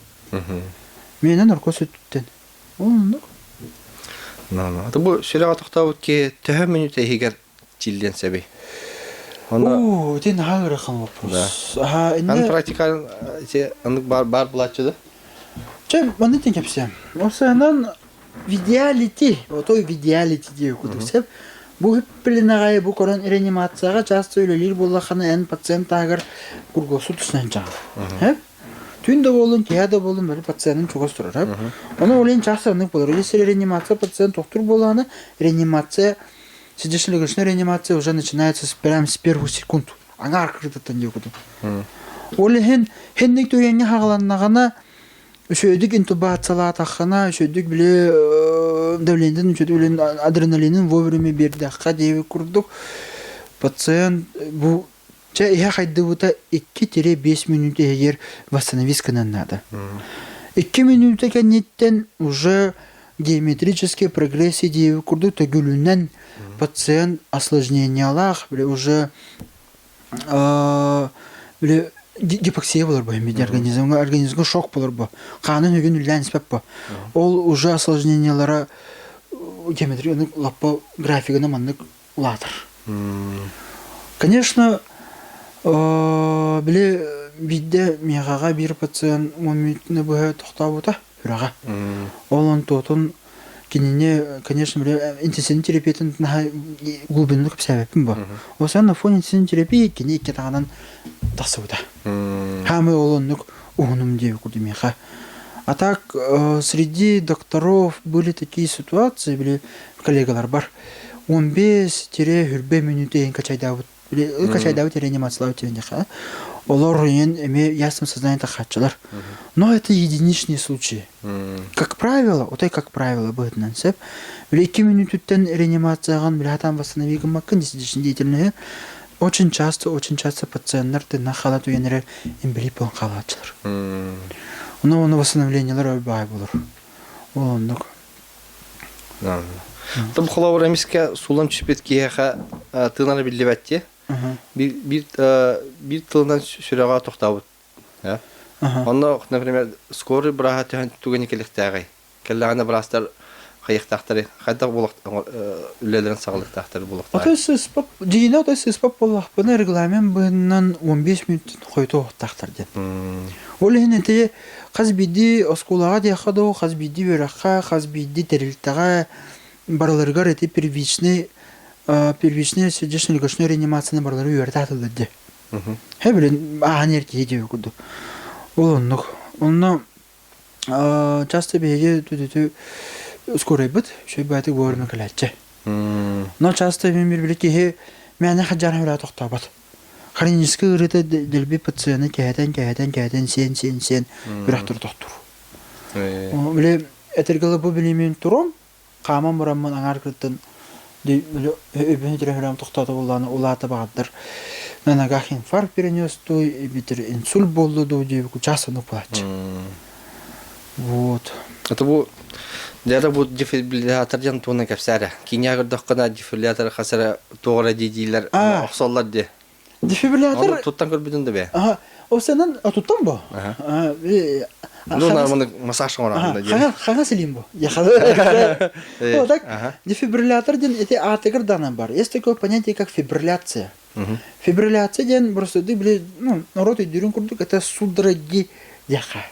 Менен наркоз өттен. Онны. Ата бу шерага токтабыт ки төһә минут егер жилден сәби. О, тен хагыр хан вопрос. Ан практикал анлык бар булачыды. Чә, моны тен кепсәм. Осанан видеалити, ото видеалити дип күтүсеп, бу пленагай бу корон реанимацияга часто үлелер буллахана эн пациент агар кургосу туснан чага. Түндө болун, кияда болун бер пациенттин чогос турар. Оны олен часто аны болор. Если реанимация пациент доктор боланы, реанимация сидишилигишне реанимация уже начинается прямо с первых секунд. Аңар кырдыттан дип күтү. Олен хенник төгөнгө хагаланнагана үшөдүк интубациялар тахана, үшөдүк биле давлениеден, үшөдүк адреналинин вовремя бердакка деп курдук. Пациент бу я хайды бута 2-5 минут егер восстановиться надо. 2 минуты кенеттен уже геометрические прогрессии деп курдук төгүлүнөн пациент осложнениялар биле уже биле гипоксия болар бу, организмга шок болар бу. Канын өгүн үлләнспеп бу. Ол уже осложнениялары геометрияны лаппа графигына маннык улатыр. Конечно, биле бидде мегага бир пациент 10 минутны бу токтабыта, хүрага. Олон тотун кинине, конечно, биле интенсивный терапиятын глубинлык себепин бу. Осан на фон интенсивный терапии кине икки тагынан тасыбыта. Хамы олонлук угунум деп курду меха. А так среди докторов были такие ситуации, были коллегалар бар. 15-20 минуты качайдабыт, качайдабыт реанимациялау тенеха. Олар эме ясным сознанием тахатчылар. Но это единичные случаи. Как правило, будет нансеп. 2 минуттен реанимацияган билатан восстановиган маккан десятичный деятельный. Очень часто пациенттер на халат уянер эмбилип болон калачылар. Оны восстановлениялар өбай болор. Олондук. Там холовар эмиске сулам чипет кияха тынаны билебетти. Bir tılından sürəğa toxtabıd. Onda, например, скорый браға түгенекеліктəği. Кəlləğində brastar қайықтақтары, қайдақ үлелерін сағылықтақтары болықтары. Дегені сыспап болақ бұны регламент бұнынан 15 минут қойты оқтақтар дед. Ол енеті қаз биді оскулаға дейқады, қаз биді өраққа, қаз биді тәрілттіға бараларга эти первичные сердечно-легочной реанимацияны барлары үйерді атылды. Хәбілін ағанер кейде өкілді. Ол онны часто бейге түтіті скорой бұд, шөй бәті көрімі кіләтчі. Но часто мен бір кейі мәні қаджаны өрі тоқта бұд. Хронический ұрыты ділбі пациенті кәйден сен үрәқтір тоқтыр. Біле әтіргілі бұл білемен тұрым, қаман бұрамын аңар күрттін өбіні түрәхірам тоқтаты боланы олаты бағадыр. Нанагах инфаркт перенес, бітір инсульт болды, дейбіку жасыны плачы. Вот. Это бұл Дәрі бұл дефибрилляторден туына кәпсәрі. Кене ағырдық қына дефибриллятор қасыры тоғыра дейдейлер ұқсалар де. Дефибриллятор... Оны тұттан көрбедіңді бе? О, сенен тұттан ба? Оны массаж оңырағында де. Қаға селейм ба? Дефибриллятор ден әте атығыр дана бар. Есть такое понятие, как фибрилляция. Фибрилляция ден просто народ үйдерін көрдік, это судороги деха.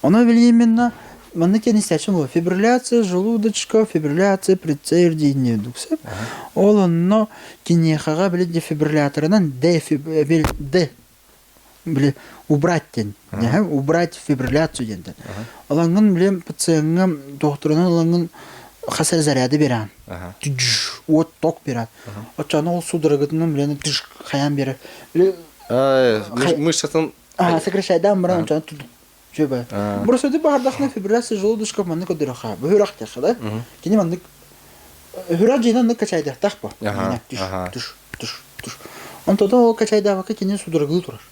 Она именно... Манны кен истәчен бұл. Фибрилляция желудочка, фибрилляция предцейр дейіне өдіксіп. Ол онно кенехаға білі дефибрилляторынан білі убрать ден. Убрать фибрилляцию ден. Олаңын білем пациентға доқтырынан олаңын қасар заряды беран. От ток беран. Отчаны ол судырығытынан білені қаян бері. Мышцатын... Сокращайдан баран отчаны тұдық. Жөбі. Бұрысы өді бағардақына фибрилляция желудочка манны көдіріға. Бұйырақ деқі да. Кені манны... Хүрак жейнан нық качайдақтақ ба. Түш. Онтода ол качайдағықы кені судырғылы тұрар.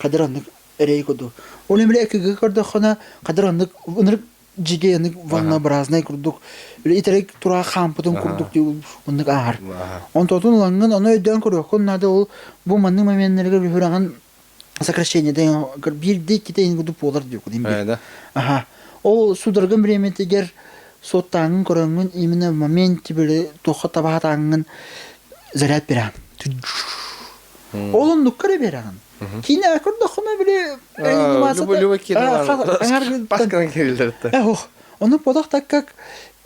Қадыраннық әрей көді. Ол емелі әкігі көрдіқына қадыраннық ұнырық жеге әнік ванна біразнай күрдік. Итерек тұра қампытын күрдік деу ұнық ағар. Онтодан олаңын оны өйден көрдіқ. Ол бұл манның мәменлерге хүраған сокращение деген бирде кетейін күдіп болар деп кудим. Ол судыргын времетегер соттаңын көріңін именно моменті білі тоқы табағатаңын заряд беран. Олын нүккірі беран. Кейіне әкірді құны білі Любы кені паскадан керілдірді. Оны подақ так как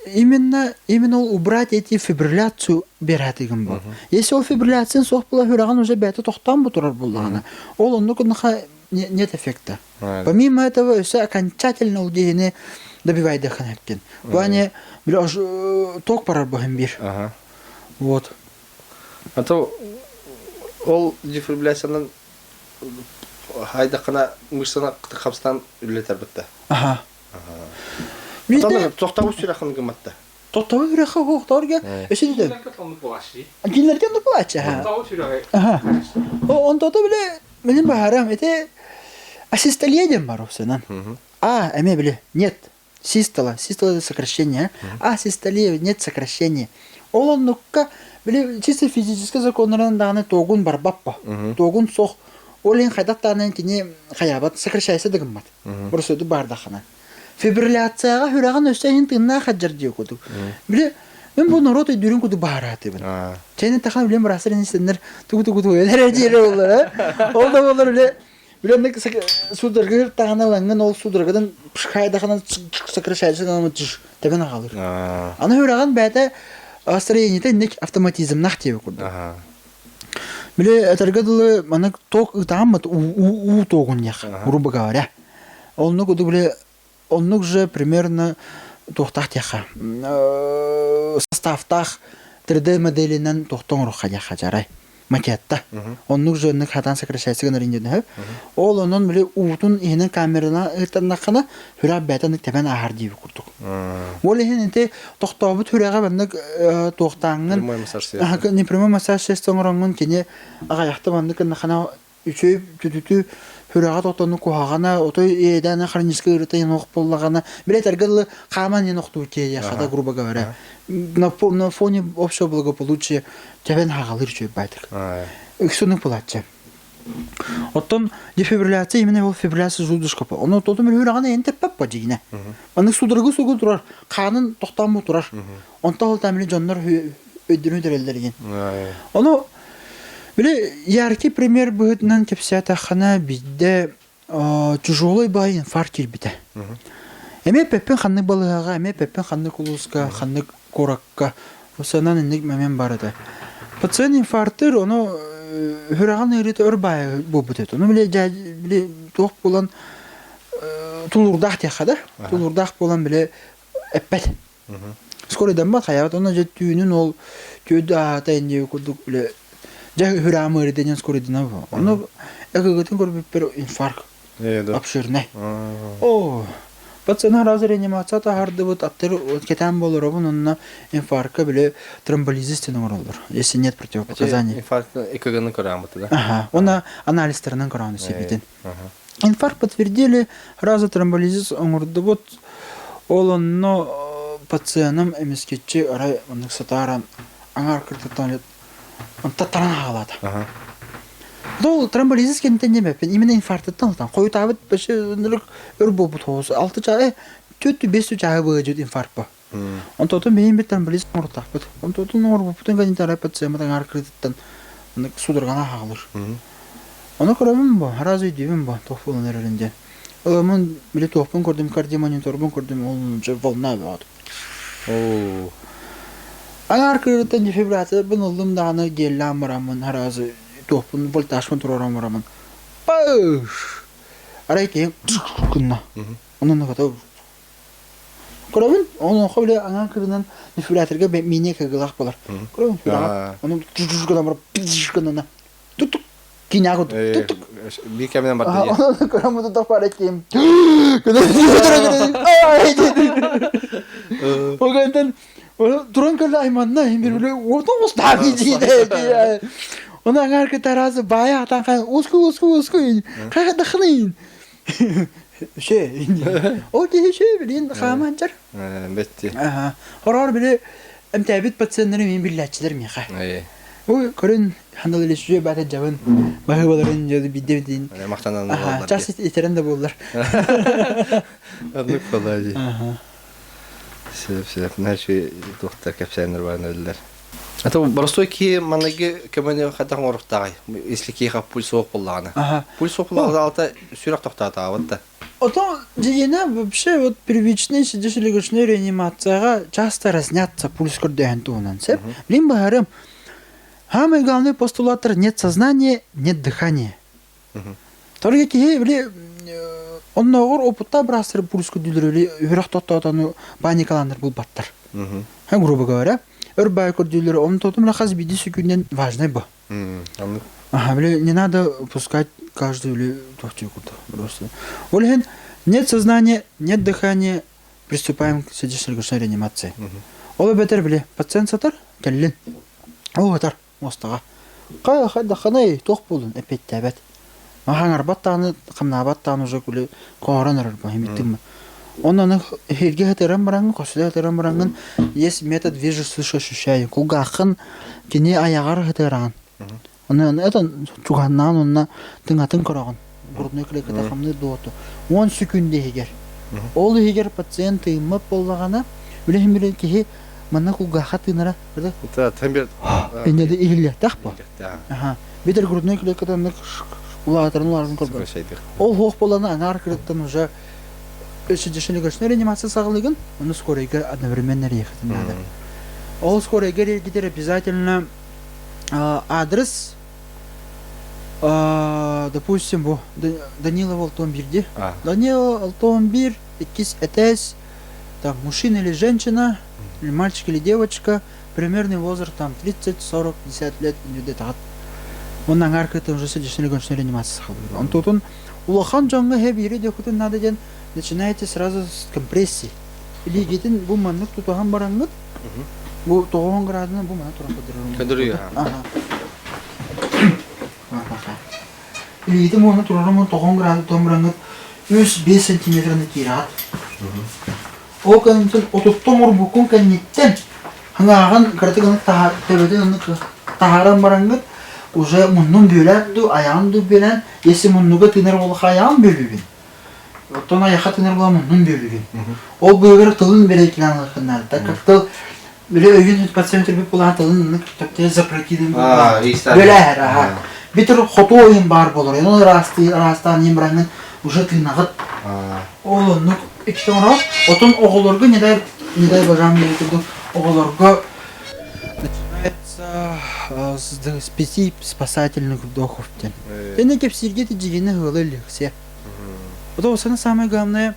именно ол убрать эти фибрилляцию бератыгын бұл. Если ол фибрилляциян соқ бұла хүраған уже бәті тоқтан бұ тұрар бұлдағына. Ол оны күніға нет эффекта. Помимо этого, өсі окончательно ол дейіне добивайды қанапкен. Бұлане ток барар бұғын бір. Вот. А то ол дефибрилляцияның хайдақына мышцана қапстан үлетер бітті. Тоқтауы сүрәқын гыматты. Тоқтауы сүрәқы хоқтауырға өсі дедім. Генлерден де бұлачы. Тоқтауы сүрәқы. Онтоты біле, менің бағарам, әте асистолия бар өсінен. Әме біле, нет. Систола это сокращение. Асистолия, нет сокращения. Ол онныққа, біле, чисто физический законларын дағаны тоғын бар баппа. Тоғын соқ. Олен қайдақтағынан кене қаябат сокращайсы дегім бат. Бұрыс өді бардақына. Фибрилляцияға хүраған өстәйін тыңна қаджар дей көдік. Біле, мен бұл народ өйдерін көді бағараты бін. Чәйнен таққан білем бұрасырын істендер тұғы-тұғы өйлер әдері олар. Ол да олар біле, білемдік судырғыр тағана лаңын ол судырғыдан қайдақынан сокращайсын анамы жүш тәбін ағалыр. Аны хүраған бәті астроениті нек автоматизм нақ дей көдік. Біле, әтіргіділі маны тоқ ұтағамыд у тоғын яқ, грубо говоря. Олны көді біле, оннук же примерно тоқтақ яқа. Составтақ 3D моделінен тоқтың рұққа яқа жарай. Макетта. Оннук же оннук хатан сокращайсыған рейндені. Ол онын біле уутын еңін камерына ұйттарнаққына хүрәп бәтінік тәбән ағар дейбі күрдік. Ол еңін әнте тоқтауы түрәға бәндік тоқтаңын непрямой массаж сестоңырыңын кене ағаяқты бәндік қана үшөйіп түтүтү хүрәға тоқтаны қоғағана, отой едәні хронический ұрыты ең оқ болағана, білет әргілі қаман ең оқты өте яқада, грубо говоря. На фоне общего благополучия тәбән ағалыр жөй бәйтік. Үксінің бұлатчы. Оттан дефибрилляция именно ол фибрилляция желудочка. Оны тоты мен хүрәғана ең тәппәп ба жегіне. Оның судырғы суғы тұрар, қанын тоқтан бұл тұрар. Онта ол тәмілі жанлар өйдірі дәрелдер ең. Оны Біле, яркий пример бұғытынан кепсията қана бізде тяжелый инфаркт келбіті. Әме пәппен қанны балығаға, әме пәппен қанны құлысқа, қанны коракка. Осанан инник мәмен бар еді. Пациент инфарктыр, оны хүраған үйреті өрбай бобытет. Оны біле тоқ болан тулурдақ тияқада. Тулурдақ болан біле әппәт. Скорыдан бат қаябат, оны жеттүйінін ол көді атайын деу күрдік біле жағы хүраған үйретенен скорыдына бұл. Оны әкігетін көрбіп бір инфаркт обширный. Пациент разы реанимацията харды вот аттыр кетен болыр обын, онына инфарктка біле тромболизистінің оралыр, если нет противопоказаний. Инфаркт ЭКГ-ны көрамыты, да? Ага, оны анализтерінің көрауны себетін. Инфаркт подтвердили, разы тромболизис оңырды вот, ол онны пациентым эмескетчі арай онық сатаран аңар кіртіттен лет, он таттаран ағалады. Дол тромболизис кенттен демеппен, именно инфаркттан ұлтан. Қойы табыт бәші үнділік өр болбыт хоғысы. 6 жағы, 4-5 жағы бұғы жөд инфаркт ба. Он тотын бейін бет тромболизис ұрттақ бұд. Он тотын ор бұпытын гонитарай пациентан ар кредиттен судырғана қағылыр. Оны көрімін ба, разы үйдеймін ба, тоқ болын әрерінде. Мен біле тоқпын көрдім, кардиомониторбын көрдім, ол жа волна болады. Ар кредиттен дефибрация бұн ұлым дағаны келі амырамын, разы тоқпын волтажпын тұрарам орамын. Пауш! Арай кейін күнна. Онын ғата көрімін, оны оқы біле аңан кірінен дефибраторға мене кәгілақ болар. Көрімін, оның күнна барып, күнна. Тұттық, кейін ағы тұттық. Bir keminden battı. Onu körümü tutup para kim? O günden duran kırdı aymanına bir böyle otobüs takiciydi. Ondan arka tarafı bayağı atan usku. Kaya daklayın. O diye bilin kamancar. Bitti. Aha. Horar bile emtabit patsiyenlerim benim billatçılarım ya. O körün handal ilişkiye batı cavan mahvaların cadı bidevdin. Mahtanan Aha, çarşı iteren de bollar. Anlık kolaycı. Sebep. Her şey doktor kapsayanlar var dediler. Ata barstoy ki managi kemene хатан орыктагы. Если ки хап пульс соқ буллаганы. Пульс соқ буллагы алта сүрәк токтата аватта. Ото дегене вообще вот первичный сердечно-легочной реанимацияга часто разнятся пульс көрдөгөн туунан сеп. Билим барым. Самый главный постулаттар нет сознания, нет дыхания. Торге ки биле онногор опытта брастыр пульс көрдүлөрү үрөк токтотону паникаландыр бул баттар. Грубо говоря, өрбай көрдүлөрү он тотум лахаз биди секунден важный бу. Биле не надо пускать каждый или тоқтикута просто. Олен нет сознания, нет дыхания, приступаем к сердечно-легочной реанимации. Оле бетер биле пациент сатар келлин. О атар мостага. Кай хадда ханай тоқ болдун эпет табат. Махаңар баттаны кымна баттаны уже күле кораныр бу химиттим. Оннан хелге хатерам барангын, косуда хатерам барангын, есть метод вижу, слышу, ощущаю. Кугахын кене аягар хатеран. Оннан это чуганнан онна тыңатын корагын. Грудной клеткада хамны доту. 10 секунде хегер. Ол хегер пациент тыймап боллагана, билем ки мана кугаха тынара. Это тембер. Энеде илиле тахпа. Битер грудной клеткада нык улатырын көрбө. Ол хох болана аңар кырыттан уже сердечно-легочной реанимация саглыгын, оны скорыйга одновременно ехать надо. Ол скорыйга ергидер обязательно адрес, допустим, бу Данилов Алтонбирде. Данилов Алтонбир, икис этес, там мужчина или женщина, или мальчик или девочка, примерный возраст там 30, 40, 50 лет, где-то. Он аңар кырыттан уже сердечно-легочной реанимация саглыгын. Он тут он улахан жаңга хебири дехутын надо ден. Начинаете сразу с компрессии. Или гитин бу маннык тутаган барангыт. Бу 90 градусна бу мана туран кадырыр. Или гитин бу мана туран 90 градус барангыт 5 сантиметрны кират. О кантын отуттомор букун канниттен. Хангаган картыганы табеден тахаран барангыт уже муннун бөлөндү, аягынды бөлөн, если муннуга тыныр болуп аягын бөлүбүн. Оттон аяққа тыныр боламын, нүн бөліген. Ол бөлігір тылын бере келанлықынар. Так как тыл, біле өйін пациент үрбіп болған тылын тәптері запрокидым. Бөләр, бітір қоту ойын бар болыр. Ол растан ембіраңын уже тынағыт. Ол нүк екшті оңырау. Оттон оғылырғы недай бажам берекілді. Оголорго начинается с 5 спасательных вдохов. Тене кепсирге тижигене хылы лекция. Вот это самое главное,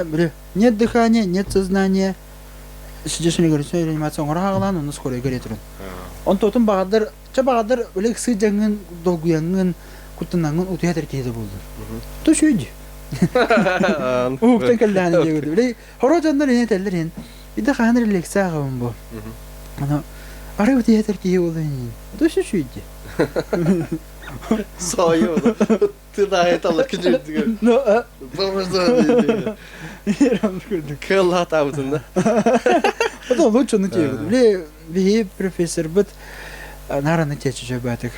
бля, нет дыхания, нет сознания. Сейчас не говорится, реанимация он рагалан, он скоро говорит. Он тотым багадар, чабагадар, лекция jangan долгуянгын, кутынангын утыятыр кейді болды. То шүйді. Уқтан кәлдәні дегірді. Білей, хоро жандар ене тәлдер ен. Иді қаныр лекция ағауын бұл. Ары утыятыр кейді болды ен. То шүйді. Сойы oldu. Tırnağıyet Allah küçüldü. Doğrusu dedi. Kıl hata butunda. O da лучше на тебе. Бля, ви профессор быт наверное тече батик.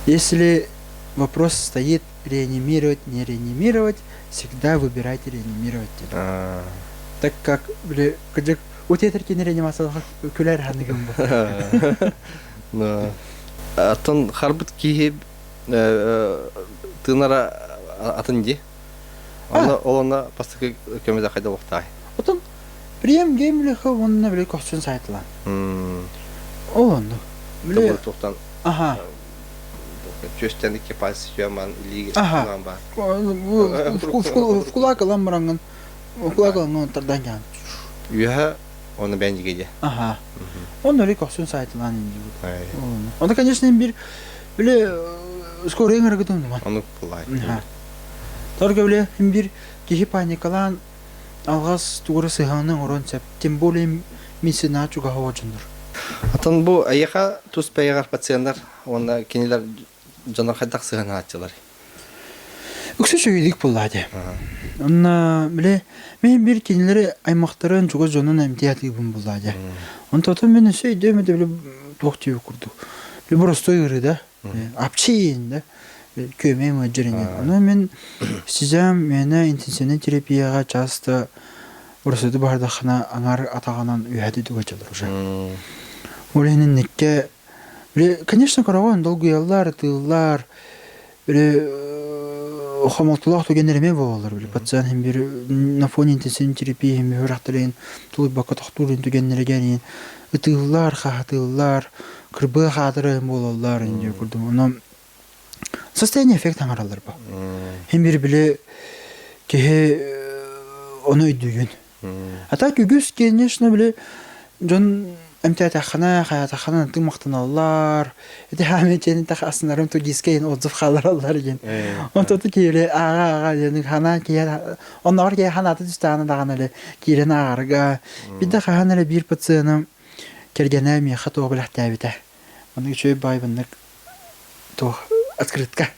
Если вопрос стоит реанимировать, не реанимировать, всегда выбирайте реанимировать. Так как, бля, когда у тебя такие реанимации кулер ханигам. Да. Атын харбыт киһи тынара атынди. Олона пастык көмөдө кайда вактай. Отон прием геймлиха онна биле костюм сайтлан. Олону. Биле токтан. Ага. Чөстендикке пас жаман лиги план бар. В кулак ламранган. В кулак ламранган тардан. Юха onu ben gece. Ага. Он öyle kostüm saytılan indi. Onu конечно bir böyle скоро engere gidin var. Onu kolay. Torga bile bir kişi panikalan alğas tuğra sıhanın oran sep. Tüm böyle misina çok havacındır. Atan bu ayağa tuz peygar patsiyenler onda kiniler canar hadak sıhana açılar. Үксі шөйдік болады. Онна, біле, мен бір кенелері аймақтарын жоға жонын әмтиятығын болады. Он татын мен сөйді, біле, тоқтеу күрді. Біле, бұрыстой ғыры да, апчейін да, көмей мәджіріне. Оны мен сізем, мені интенсивный терапияға часто бұрысыды бардақына аңар атағанан үйәді дүгі жалыр уже. Оленің некке, біле, конечно, қарауан долгуялар, тыллар, біле, Хамалтулах то генереме болар бил. Пациент hem bir на фоне интенсивной терапии hem bir рахталин тулы бака тахтурин то генереген. Ытыллар, хатыллар, кырбы хатыры болалар инде күрдүм. Аны состояние эффектен аралар ба. Hem bir биле кеhe onu өйдүгүн. Ата күгүс конечно биле жон эмтетахана хаятахана тымактаналар. Эти хамечени тахасынарым то дискейн отзыв халаралар ген. Он то кире ага дени хана кия оннор ке ханаты түстаны даган эле кирен агарга. Бидде хана эле бир пациентым кергене ми хато билахтабите. Оны чөй байбыннык то открытка.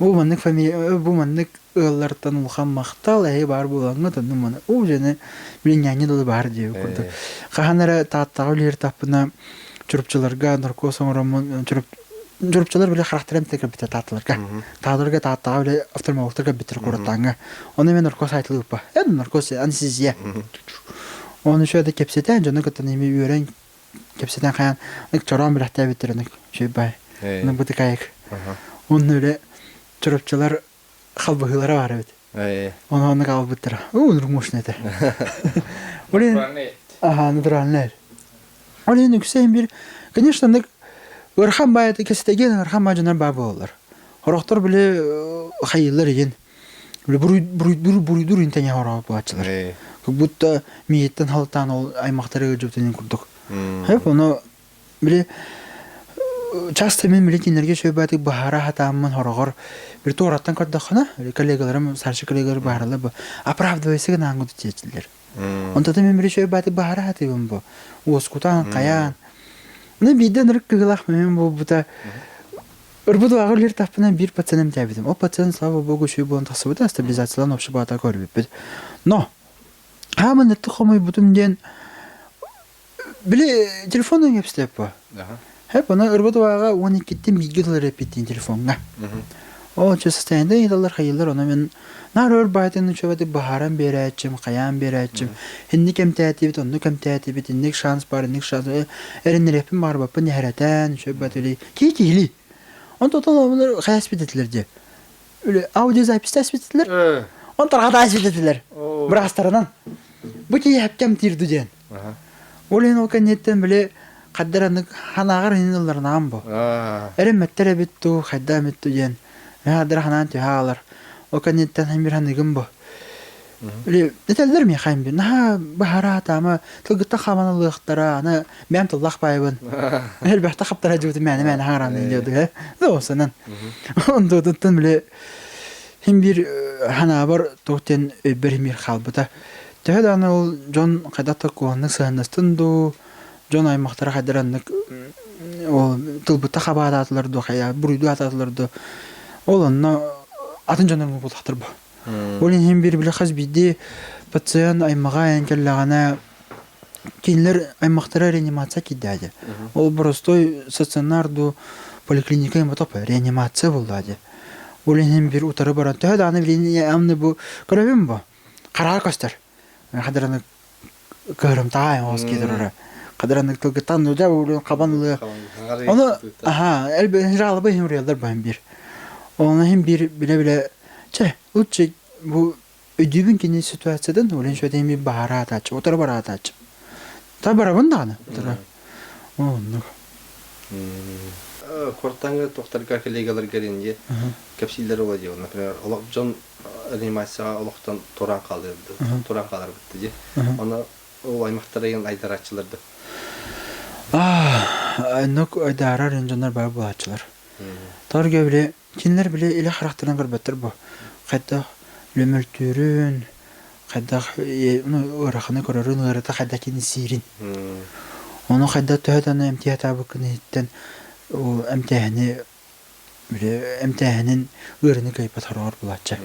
Бу маннык фамилия, бу маннык ыллартан улхан мактал бар булаңы таны мана. У жene билиняне да бар дип көрдү. Ханара тааттагылер тапына чурупчыларга наркоз оңромон чурупчылар биле характерен текеп бите тааттыларга. Тааларга тааттага биле офтальмологторга битир кураттаңга. Оны мен наркоз айтылып ба. Наркоз анестезия. Оны шөйдө кепсетен жана кытын эми үйрен кепсетен каян чорон билахта битерник. Шөй бай. Оны бутыкайык. Оны эле чурупчылар халбыгылары бар бит. Оны калып биттер. Нурмушне эте. Олен натуральный. Олен үксен бир, конечно, Өрхан байты кестеген Өрхан бажынар бабы олар. Хорохтор биле хайыллар еген. Биле буруйдур интене хороо бачылар. Как будто миеттен халтан ол аймактары жөптөнүн курдук. Хеп оны биле часто мен билетинерге шөйбаты бахара хатамын хорогор бир тоораттан кырдахана, коллегаларым, старший коллегалар бахаралар бу. Оправдывайся гана аңгыды течилер. Онда да мен биле шөйбаты бахара хатыбын бу. Оскутан каян. Мына биден рыккыгылах мен бу бута Урбуду агылер тапынан бир пациентим табидим. О пациент, слава богу, шөй болон тахсыбыда стабилизациялан опшы бата көрбүп. Но хамын этти хомой бутум ден биле телефонун кепстеп бу. Hep ona ırbadıvağa 12'den bilgiler repetin telefonga. O soстояние yıllar hayırlar ona men narör baytın çöbedi baharan berəçim, qayan berəçim. Hindi kem tətibi, onu kem tətibi, indik şans var, indik şans. Erin repim var bapı nehreten çöbedi. Kili. On total onlar xəsbit etdilərdi. Öyle audio zapis təsbit etdilər. On tarafda təsbit etdilər. Brastardan. бу ки яптам тирду ден. Ол ен ол кенеттен биле каддаранык ханагар инылларнан бу. Эреметтер битту хайда метту ден. Хадыр ханан тюхалар. Ол кенеттен хемирханыгым бу. Биле нетелдер ми хайм би. На бахарат ама тылгытта хаманылыктара аны мен туллах байбын. Элбәттә хаптара җүте мәне харам диде. Досынан. Ондоттан биле хим бир ханабар токтен бер мир халбыта. Тәһәдә аны ул Джон кадатта куанны сәннәстенду. Джон аймактара хадыраннык ол тылбытта хабаратлар ду хая бурыйду ататлар ду. Ол анна атын жанын бултактыр бу. Олин хим бир биле хаз бидди пациент аймага энкеллагана кинлер аймактара реанимация кидәде. Ол простой стационарду поликлиника ем топа реанимация булды. Олин хим бир утары баран тәһәдә аны биле амны бу көрәбем бу. Карар кастар. Хадыраны көрөм тай оскидер. Хадыраны тылгытан да ул кабанлы. Аны элбе жалбы хим реалдар бам бир. Оны хим бир биле Че, лучше bu ödübün kini situasyondan olan şöyle bir baharat aç, otur baharat aç. Tabi barabın da ne? Onu. Kortanga doktorga kollegalar gelince kapsiller oluyor. Например, John reanimasyon Allah'tan toran kaldırdı. Toran kalır bitti. Ona o aymaktarayan aydaratçılardı. Nok aydarar insanlar bayağı bu açılar. Targa bile kinler bile ile karakterine görbettir bu. Hatta lömürtürün, hatta onu öğretini korurun, öğreti hatta kini sirin. Onu hatta tüheten emtiyat abıkını itten o emtihani bile emtihanın öğreni kayıp atar bulatça.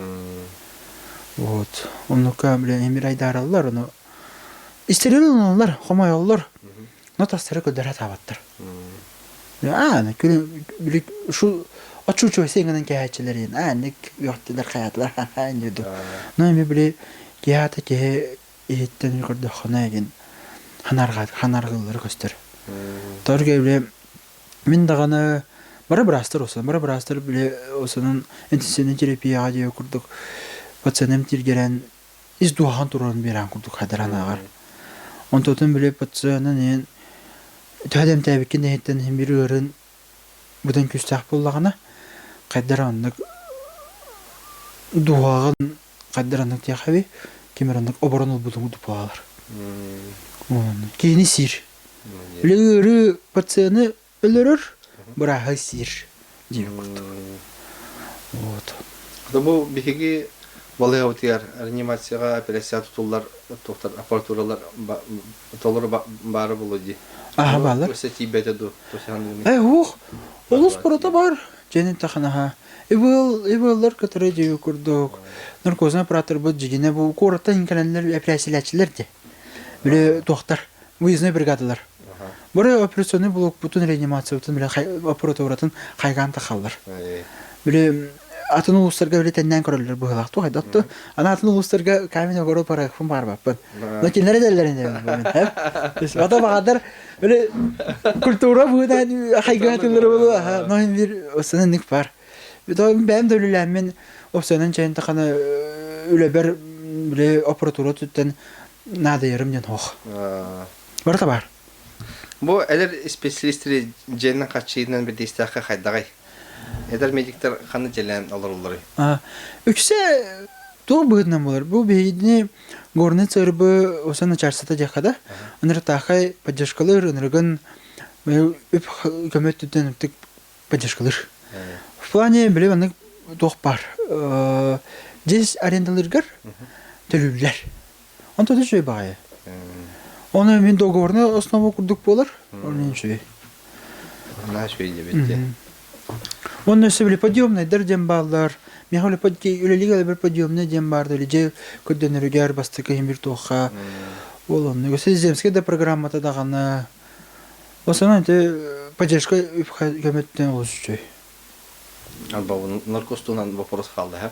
Onu bile emir aydaralılar onu İsterili olanlar, homa yollar. Notasları ködere tabattır. Yani şu açık sengenin kehçelerin annek yoktular hayatlar hangi do. Ne bile kehata ke etten yukarıda xanagin hanargılları göster. Torge bile min dağını bara brastır bile osunun intensivni terapiya diye kurduk. Patsanem tirgelen iz duhan turan bir an kurduk hadaran ağır. Ontotan bile patsanın en tühedem tabikin etten hem bir ürün budan küstah bullağına kaddaranlık duağın kaddaranlık diye kemeranlık obaranıl budun dupalar. Kini sir. Lürü patsanı ölürür, bırağı sir diye kurduk. Bu bir Vallahi otiyar reanimasyona operasiya tutular, doktor aparaturalar toları barı bulucu. Aha bağlar. Bu seti betedu. Olus parada var. Cennet taxanaha. Evollar katara diye kurduk. Narkozun aparatör bu cigine bu koratan inkanlar operasiyaçılardı. Böyle doktor. Bu yüzüne brigadalar. Buraya operasyonu buluk bütün reanimasyon bütün böyle aparatörün kaygan taxallar. Böyle atın uluslarga öyle tenden korulur bu halaktu haydattı. Ana atın uluslarga kamine korul para fun var bakın. Lakin nerelerinde hep. Vada bağdır böyle kültüra bu da haygatları bu ha. Noin bir osanınlık var. Bir de benim dölülemin opsiyonun çayın takana öyle bir böyle operatörü tutan nada yarım can hoş. Var da var. Bu eğer spesyalistleri cennet kaçıyla bir destek haydagay. Eder medikler kanı celen alırlar. Üçse doğu bugünden olur. Bu beyni gornet sarıbı osanı çarsata jakada. Onları takay pajashkalar, onların üp kömet tüten üptek pajashkalar. Plani bile bana doğu var. Cez arendalargar tölüller. Ondan da şey bağlı. Onu min doğu gorne osnova kurduk bolar. Onun şey. Ne şöyle bitti. Onun üstüne подъемный дердем баллар. Мехали подки үлелиге бер подъемный дем барды. Леже көдден рүгәр бастыкы химир тоха. Олон него сеземская да программата даганы. Осынан те поддержка көмөттен олушчу. Албау наркостунан вопрос калды, ха.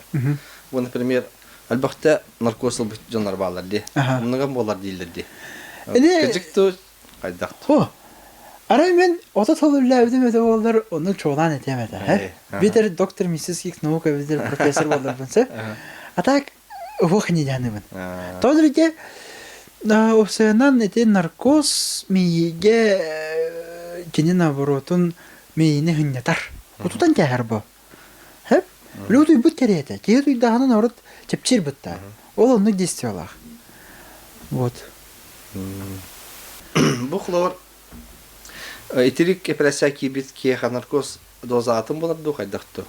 Bu, например, албакта наркосыл бит жанар балар ди. Мынаган болар дилдер ди. Кыжыкту кайдак. Aray ben oda tolurlar öde bollar onu çoğdan etemedi. Bir de doktor Mrs. Kik nauka bir profesör bollar bunsa. Atak vuhni janımın. Tolurge Да, овсенан эти наркоз миге кини наоборотун мейни хыннятар. Утутан тәһәр бу. Хәп, лүтүй бут керете. Киетүй даганы орот чепчир бутта. Ол онны действиялар. Вот. Бу хлор итерик кепресә кибит ки наркоз дозатын булар ду хайдакту.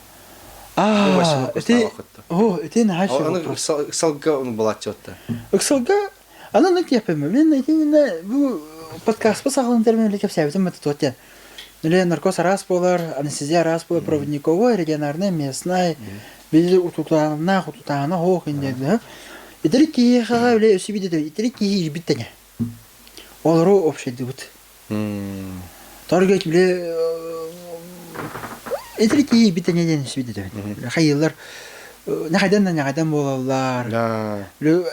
Эти нахаш. Аны салга он булачотта. Ыксылга аны нык япым. Мен этине бу подкаст посагын терминле кепсәбезем методтя. Неле наркоз раз болар, анестезия раз болар, проводниковой, регионарный, местный, бизи утутана, хох инде. Итерик ки хага биле өсүбиде, итерик ки биттене. Олору общий дебут. Торгек биле итерик ки биттене ден өсүбиде. Хайыллар нахайдан болалар. Биле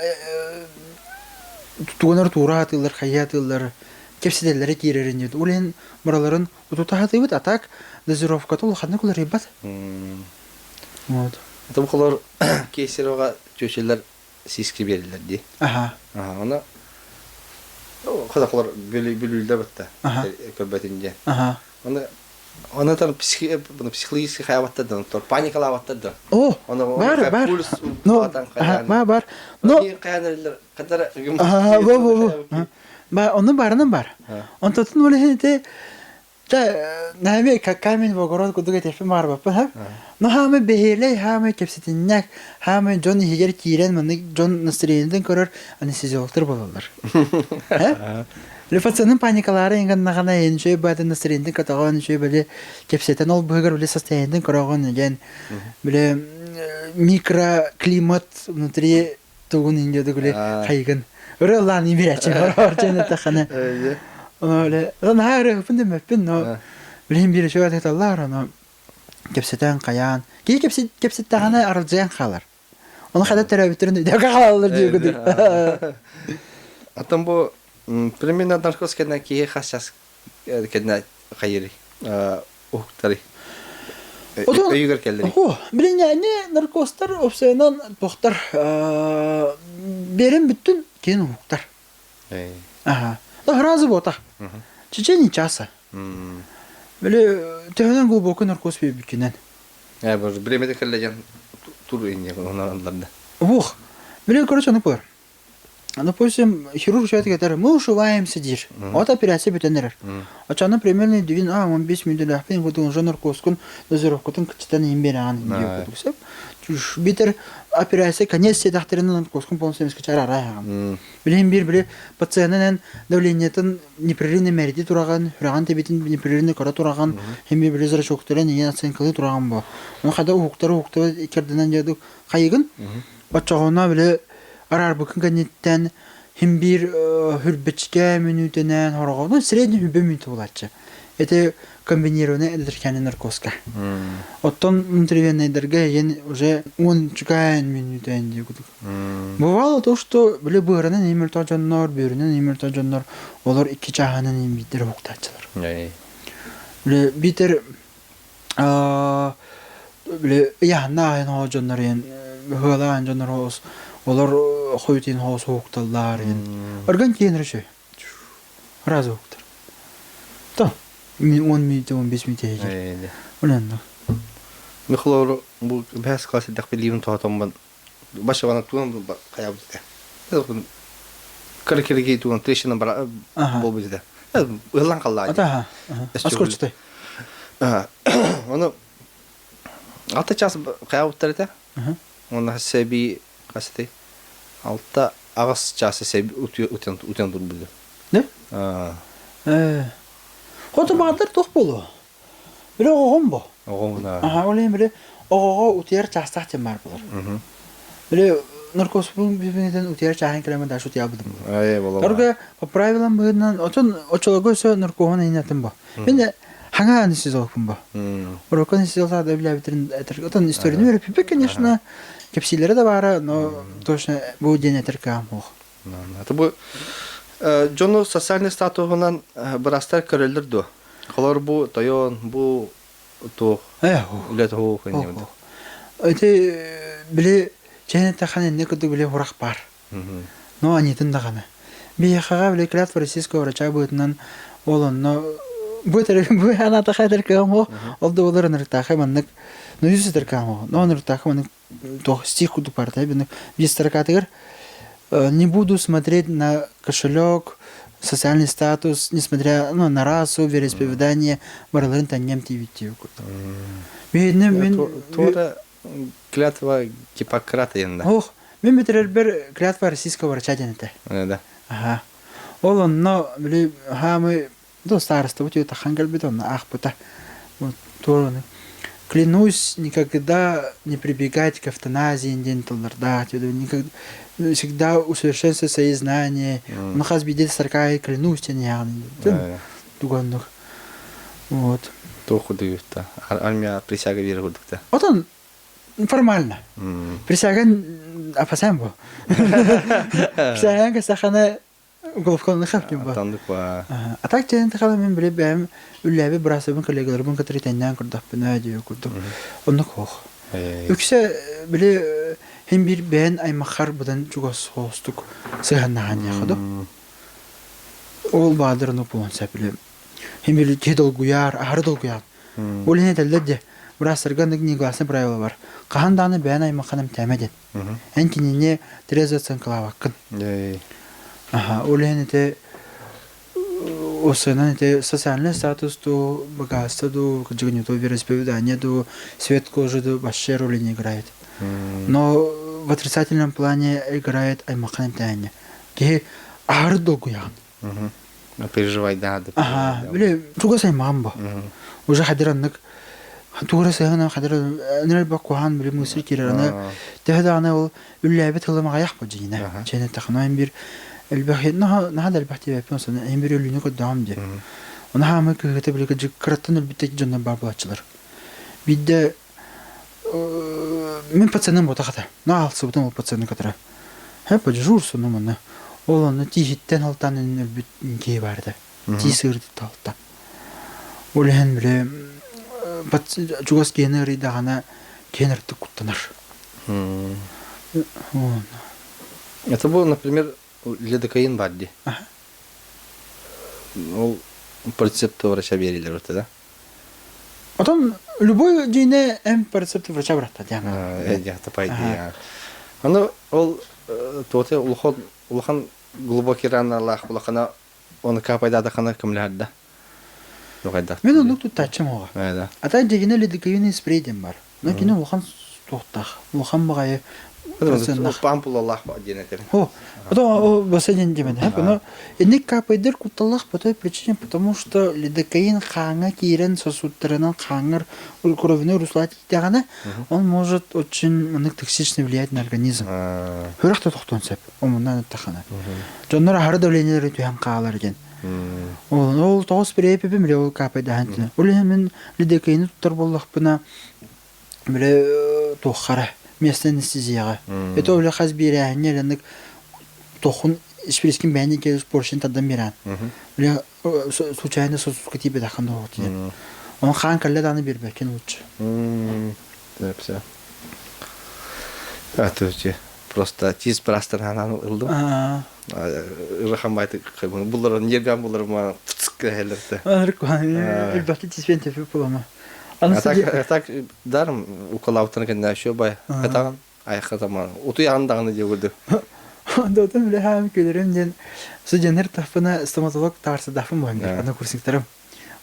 тугонор туратылар, хаятылар. Кепсиделләре кирерин дип. Улен мураларын утутахаты бит атак дозировка тул хатны кулар рибат. Вот. Там хлор кейсерога чөчеләр сиски бериләр ди. Аны хадакалар бүлүлдә битте. Көбәтинде. Аны тар психологический хаятта да, паникалаватта да. Бар. Пульс Бар. Но каянерләр кадәр Ба, оны барынан бар. Онтотун олехете та наме какамен вогород кудуга тефе бар бапа, ха? Но хаме бехелей, хаме кепсетиннак, хаме Джон хигер кирен маны Джон настроениеден көрөр анестезиологтор болалар. Ха? Лефацанын паникалары инган нагана енчөй бады настроениеден катаган чөй беле кепсетен ол бөгөр беле состояниеден көрөгөн деген беле микроклимат внутри тугун индеде беле хайгын. Уралан имбирачы орчене тахана. Оле, нахары фундамепин но билим бире шуга теталлар но кепсетен каян. Ки кепсет тахана аржан халар. Оны хада терабитерин үйдө калалар дийгүдүр. Атам бу примерно наркоз кена ки хасас кена хайри. Ухтари. Өйгөр келдери. Билине наркозтар опсенан тохтар берем бүттүн кен ухтар. Разы бота. Чечени часа. Биле төнөн глубоко наркоз бекенен. Бир бремеде келген тур инде онларда. Биле короче аны бар. Допустим, хирург шатыга тар, мы ушиваемся дир. Вот операция бетенер. Ачаны примерно 15 минут лахтын гудун жанр коскун дозировкатын кычтан имбераган диюксеп. Чуш битер операция конец седахтеринен коскун полностью скачара райган. Биле пациенттен давлениятын непрерывный мерди тураган, хураган тебитин непрерывный кара тураган, хеми биле зрачоктерен ен оценкалы тураган бу. Он хада уктары икерденен жаду кайгын. Бачагына биле арар букын генеттен химбир хүрбечке минутенен хорогон средний хүрбе минут булачы. Это комбинированный электрический наркозка. Оттон внутривенныйдерге ен уже 10 минутен дигуд. Бывало то, что биле бырынан эмирта жоннор, бөрүнөн эмирта жоннор, олар 2 жаганын эмитер уктачылар. Биле битер биле яна ен жоннор ен хылан жоннор хос олар хойтин хос укталар ен. Орган кенреше. Разы уктар. Та 10 минут 15 минут егер. Уланна. Михлор бу бәс классы дәхбилим татамбан. Башавана туан каябды. Каракерге туан трешина бара болбызда. Улан каллады. Аскочты. Аны алты час каябды да. Оны себи касты. Алты агыс часы себи утен дурбулду. Не? Хото баатар тох болу. Биле огон бо. Олем биле ого утер частах темар болор. Биле наркоз бибинеден утер чахан кремен да шут ябдым. Боло. Торга по правилам быгынан очологой сө наркогон инатым бо. Мен ханга анысыз окум бо. Орокон сизалда биле битерин отон историяны берип пипе, конечно, кепсилери да бара, но точно бу ден этеркам бо. Это бу Джону социальный статусынан барастар көрөлдөр ду. Колор бу тойон бу то үлет хоо кенде. Это биле чене таханы не көдө биле урак бар. Но они тында гана. бияхага биле клятва российского врача бытынан олонно бу ана тахадыр кamo олду олар ныртахы маннык ну юзер кamo но ныртахы маннык то стих худу парта бинек бистеркатыгыр не буду смотреть на кошелек, социальный статус, несмотря на расу, вероисповедание, барларын таннем тивитию. Тура клятва Гиппократа енді. Ох, мен метрер бер клятва российского врача денете. Да. Ага. Ол онно били хамы до староста вот это хангал бетон ах пута. Вот турны. Клянусь никогда не прибегать к эвтаназии, никогда всегда усовершенствовать свои знания. Он хаз бедит саркай, клянусь тебе не дуганных. Вот. То худую-то. Армия присяга верхудок-то. Вот он формально. Присяга опасаем был. Присяга сахана головкон нахапнем был. А так тебе тахала мен биле бәм үлләбе брасыбын коллегаларыбын который тәннән курдак бина дию курдук. Онны кох. Үксе биле hem bir ben aymaqar budan çugas hostuk sığanağan yaxıdı. Ol badırını bulunsa bile. Hem bir kedol guyar, ahır dol guyar. Ol hene təllədi. Biraz sırgandık neglasın pravila var. Qahandanı ben aymaqanım təmədin. Enkinine trezatsan kılavakın. Aha, ol hene te осынан те социальный статус то богатство то то вероисповедание то свет кожи то большая роль не играет. Но в отрицательном плане играет аймаканем тайне. Ке ардогу ян. Переживай да. Ага, биле тугасай мамба. Уже хадираннык тугасайгана хадиран нер бакуан биле мусир кирана. Tehda ana ol üllәбе тылымга яхпы жина. Чене тахнаем бир البحث هذا البحث yapıyorsan embriyo'nu kodam diye. Ona hamı kötü bir kırıttın elbette canına barbaçlar. Bir de men patsının bu takata. Ne alsa bu da patsının kadar. Hep acursun ama olanı tihitten altanın elbette vardı. Tisirdi talta. Olan bile pat çugas generi dağına generde kutlanır. Это было, например, лидокаин бадди. Ну, по рецепту врача берили, да? Потом любой день по рецепту врача брата. Это по идее. Оно, тоте улхан глубокий ран Аллах, улхана он капайда да хана камляда. Мен onu tutacağım oğa. Да. Ata degine lidokаин спрейдем бар. Но кино улхан тохтах. Улхан багай Пампула Аллах денетер. Потом бассейн демеде. Но иник капайдыр куталлах по той причине, потому что лидокаин ханга кирен сосудтерынан хангар кровяной руслат тягана, он может очень токсично влиять на организм. Хөрөхтө тохтонсап, омунан тахана. Жоннор ахыр давлениелер туян каалар экен. Ол тоос препе биле ол капайдан. Ол мен лидокаин туттар боллах бына биле тохара. Место анестезияға. Это уже хаз берәне леник тохун исприскин бәне келс поршен тадан берән. Биле случайно сосудка типе дахан вот. Он хан калле даны бербекен лучше. Да, все. А то есть просто тиз пространан ылдым. Рахамбайты булар нерган булар ма тскәләртә. Элбәттә тиспен тефе булама. А так даром уколаутын кенә шөбай. Атаган айха заман. Уту ягындагыны дип күрде. Дотым биле һәм күләрем ден суҗенер тафына стоматолог тарсы дафым булган. Аны күрсәктәрем.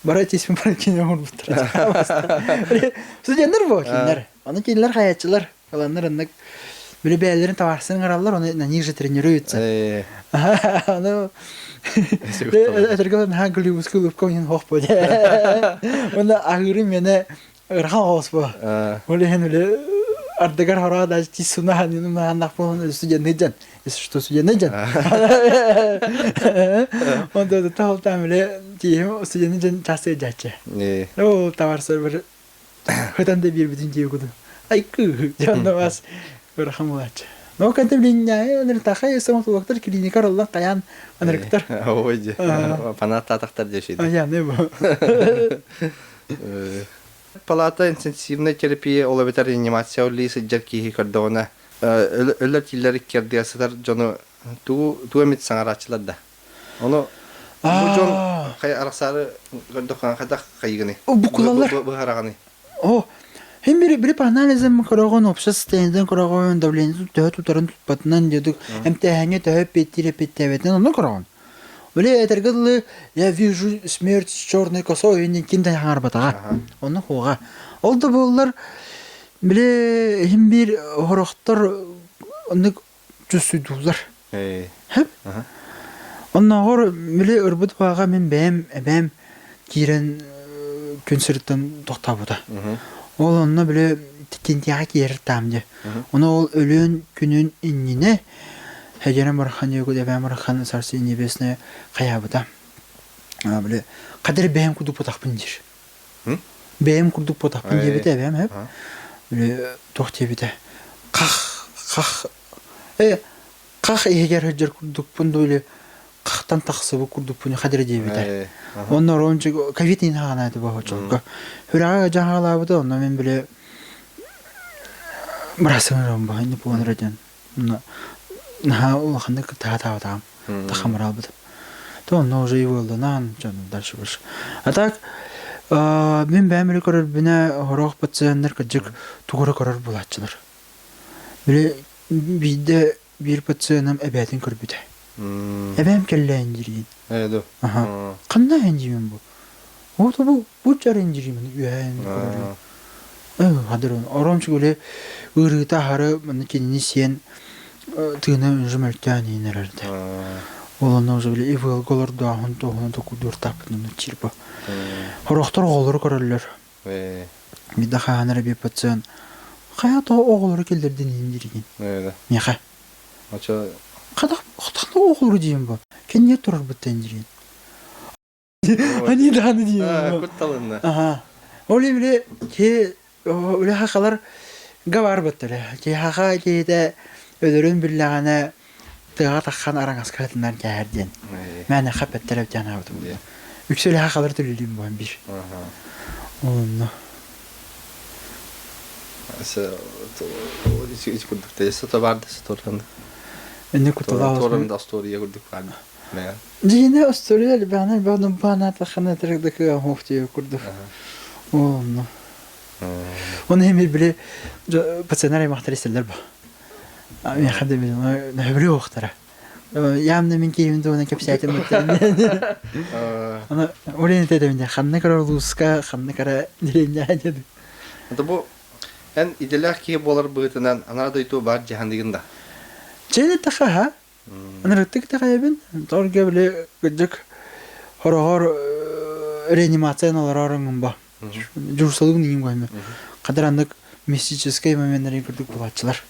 Бара тиспен бар кине ул бутыр. Суҗенер бу кинер. Аны кинләр хаятчылар. Аларны ник биле бәйләрен таварсын гараллар, аны ниже тренируются. Аны Эдерган хангли мускул коин хоппо. Онда агыры мене ырхан хоспо. Оле хенле ардагар харада тисуна ханын мандак болон студенттен. Что студенттен? Онда да талтамле тием студенттен тасе жачы. О таварсыр бир хөтәндә бир бүтән дию күдү. Айкы жаннавас ырхан булачы. Но когда блиня, он ртахай, стоматологтар клиникар Аллах таян, он ректор. Ой, паната тахтар дешит. Я не был. Палата интенсивной терапии, оловитар реанимация, улисы джерки кордона. Ölür tiller kerdiyasalar jonu tu emit sangarachlar da. Onu bu jon kay arasarı gördükkan kadar kaygını. Bu kullanlar. Bu haragını. О, hem bir analizm kuragan общественный kuragan давление tutarın tutbatından dedik. Hem tehenge tehep pettirepetten onu kuragan. Öyle etergılı ya vижу смерть черной косой kimden harbataga. Onu hoğa. Oldu bunlar bile hem bir horoktar onu cüsüdüler. Hep. Ondan sonra bile ırbıt bağa men bem kiren konsertten toxtabuda. Onunla bile tintiyak yer tamdı. Onu ol ölün günün innine hecene barxan yogu da ben barxan sarsı nibesine qayabuda. Bile qadir bem kudu potaq pindir. Bem kudu potaq pindir bide bem hep. Bile toxtebide. Qaq eger hecер kurduk pundu öyle qaqtan taqsıbı kurduk bunu qadir debide. Onlar önce kavitin hanadı bu hoçulga. Hüraga jahalabıda onda men bile Brasın bu indi bu onradan. Na o xanda ta tam. Taxamralbıdı. To no jey oldu nan canım darşımış. Atak men bämeli görür bine horoq patsanlar kıcık tuğra görür bulatçılar. Bile bide bir patsanam ebetin körbüde. Ebem kelle indirin. Evet. Aha. Qanday indirin bu? O da bu çar indirin üyen. Hadır oramçı öyle ırıta harı bunu kendini sen tığına önce meltani inerlerdi. Olanlar öyle evvel golar da hon da kudur tapını çirpa. Horoqtar oğulları görürler. Bir daha hanara bir patsan. Hayat oğulları kellerden indirin. Evet. Niye? Açı Qadak oğulları diyeyim bu. Kendine durur bu tendirin. Hani daha ne diyeyim? Kurtalındı. Aha. Öyle bile ki öyle hakalar gavar battılar. Ki haka ki de ölürün billahına tığa takkan aran askaratından kâherdin. Mene xapet taraftan avdım. Yükseli hakalar tülülüyüm bu bir. Onunla. Hiç kurduk da sota vardı storandı. Ne kurtulağı Toranın da story'ye kurduk vardı. Ne? Yine o story'ler bana takkan tarafdaki hoftaya kurduk. Onunla. Onu hem bile patsanlar mahtar isterler bu. Ama xabda bizim nehbri oxtara. Yamda min kiyimde ona kapsaytım muhtemelen. Ana oraya ne dedim de xanna kara luska xanna kara dilinde dedi. Bu en idealer ki bolar bıgıtınan anarada itu var cihandiginde. Cene taxa ha? Ana rıttık taxa yabin. Torga bile gıcık hor reanimasyon olararın ba. Jursalığın diyeyim koyma. Kadranlık misические моментleri kırdık bulatçılar.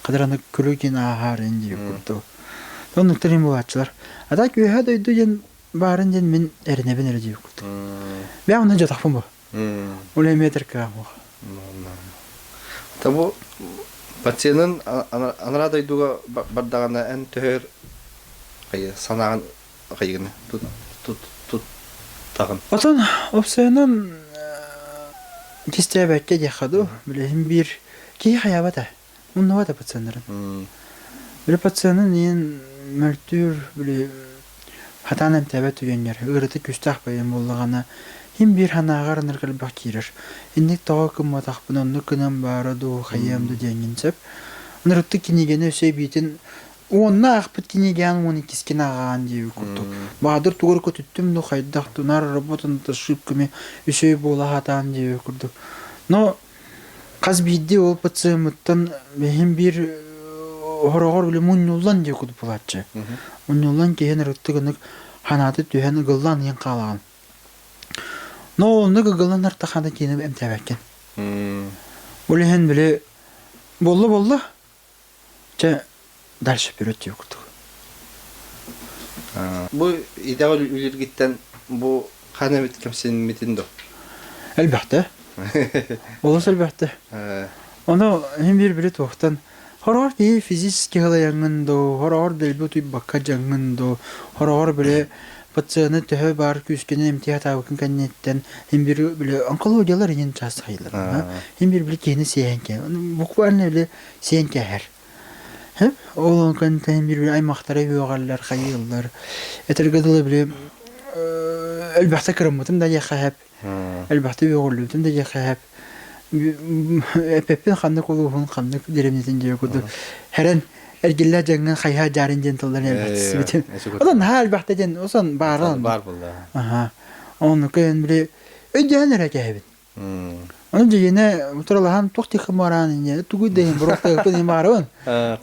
Kadranlık külükin aharın diye kurdu. Onun tırın bulatçılar. Ata köye doydu yen barın yen min erine ben erine diye kurdu. Ben ondan jataqpım bu. Olay meter kağımı. Tabu patsiyanın anarada itu bardağına en tüher sanağın kaygını tut tağın. Atan opsiyanın kisteye bekke yakadu. Bileyim bir ki hayabata. Onun var da patsanların. Böyle patsanın yen mültür böyle hatanem tebet üyenler. Irıtı küstah bayan bollağana hem bir hanağar nırgıl bakirir. İndik tağa kımma taqpınan nıkınan baradu hayyamdu denginsep. Nırıttı kinigene ösey bitin Onna aqpıt kinigen onu kiskin ağan diye kurdu. Bahadır tuğur kötüttüm de haydak tunar robotun taşıp kimi ösey bola hatan diye kurdu. No qaz biddi ol pıtsımıttan hem bir horogor bile munyullan diye kudu bulatçı. Munyullan ki hen rıttı gınık hanatı tühen gıllan yen qalağın. No onu gıllan artaqanda kenib emtebekken. Olu hen bile bolla ders pürüt yoktu. Bu ideal ülgitten bu kanemit kimsenin mitindo. Elbette. Olur elbette. Onu hem bir tohtan horor diye fizik halayanında horor delbutu bakacağında horor bile patsana tühe bar küskenen imtihat avkın kannetten hem bir bile onkologiyalar yen çasaylar. Hem bir bile keni seyenke. Bu kvarne bile seyenke her. Hep oğlan kan bir ay mahtara yoğallar, hayırlar. Etergedili bile elbette kırmızım da yakayıp. Elbette yoğurluydum da yakayıp. Pepin kandık oluğun kandık deremizin diye kudu. Heren ergiller jangan hayha jarin jentallar elbette. Odan ha elbette jen osan baran. Бар булды. Aha. Onu kan bile ödener ekebin. Önce yine mutlalahan tohti kamaran yine tuğu deyin burukta yapın imarın.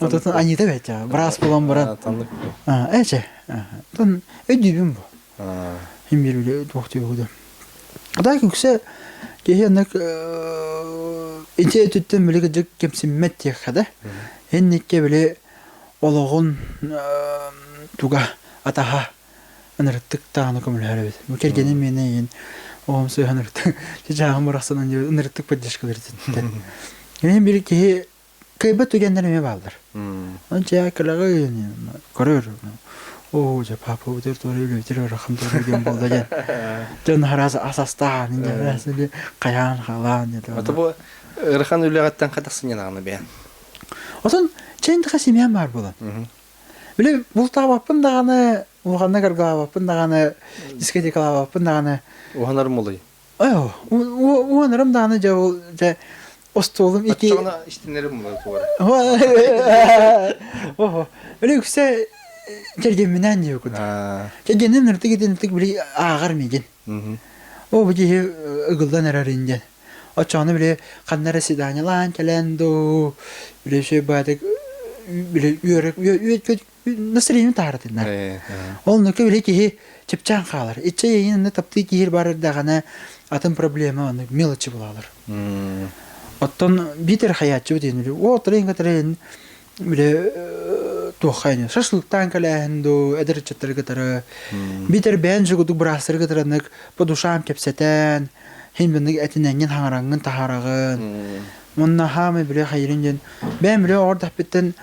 Otan anita bet ya. Bras bulan buran. Tanıdık. Ece. Ton ödübüm bu. Hem bir bile tohti yoğdu. Daha yüksek gehenek internet'ten bile gıcık kemsimmet diye kadar. Hennekke bile oloğun tuğa ataha anırttık tağını kumullar evet. Bu kergenin meneyin oğum suyu anırttık. Çağım burasının diyor anırttık paylaşkıları dedi. Yani bir ki kaybet tükenlerime bağlıdır. Onun çağı kılağı yani korur. O cevap bu der doğru öyle rakam doğru diyen bolda gen. Dön harası asasta ninja rasuli kayan halan ya. Ata bu ırхан үлегаттан катаксын янаганы бе. Oton çendi kasimiyan var bulan. Bile bulta vapın dağını, uğanna gargala vapın dağını, diskotekala vapın dağını. Уганарым болой. Ayo, uğanırım dağını ja ostolum iki. Чона иштенерим бар тугар. Oho. Öyle yükse kergeminden diyor kudu. Kergenim nırtık edinlik bile ağır mıydı? O bu diye ıgıldan erarınca. O çanı bile kanlara sidanya lan kelendo. Bile şey bayadık bile yürek nasıl yiyeyim tartınlar. Onun ki bile ki çıpçan kalır. İçe yayınında taptı ki her barı dağına atın problemi onu melaçı bulalır. Ottan biter hayatçı diye o tren bile tuhayını. Şaşlıktan kalendo eder çatır kadar. Biter bence kudu brasır kadar nek paduşam kepseten. Hem bendik etinden hangarangın taharagın. Munna hamı bile hayırınca ben bile orada bitten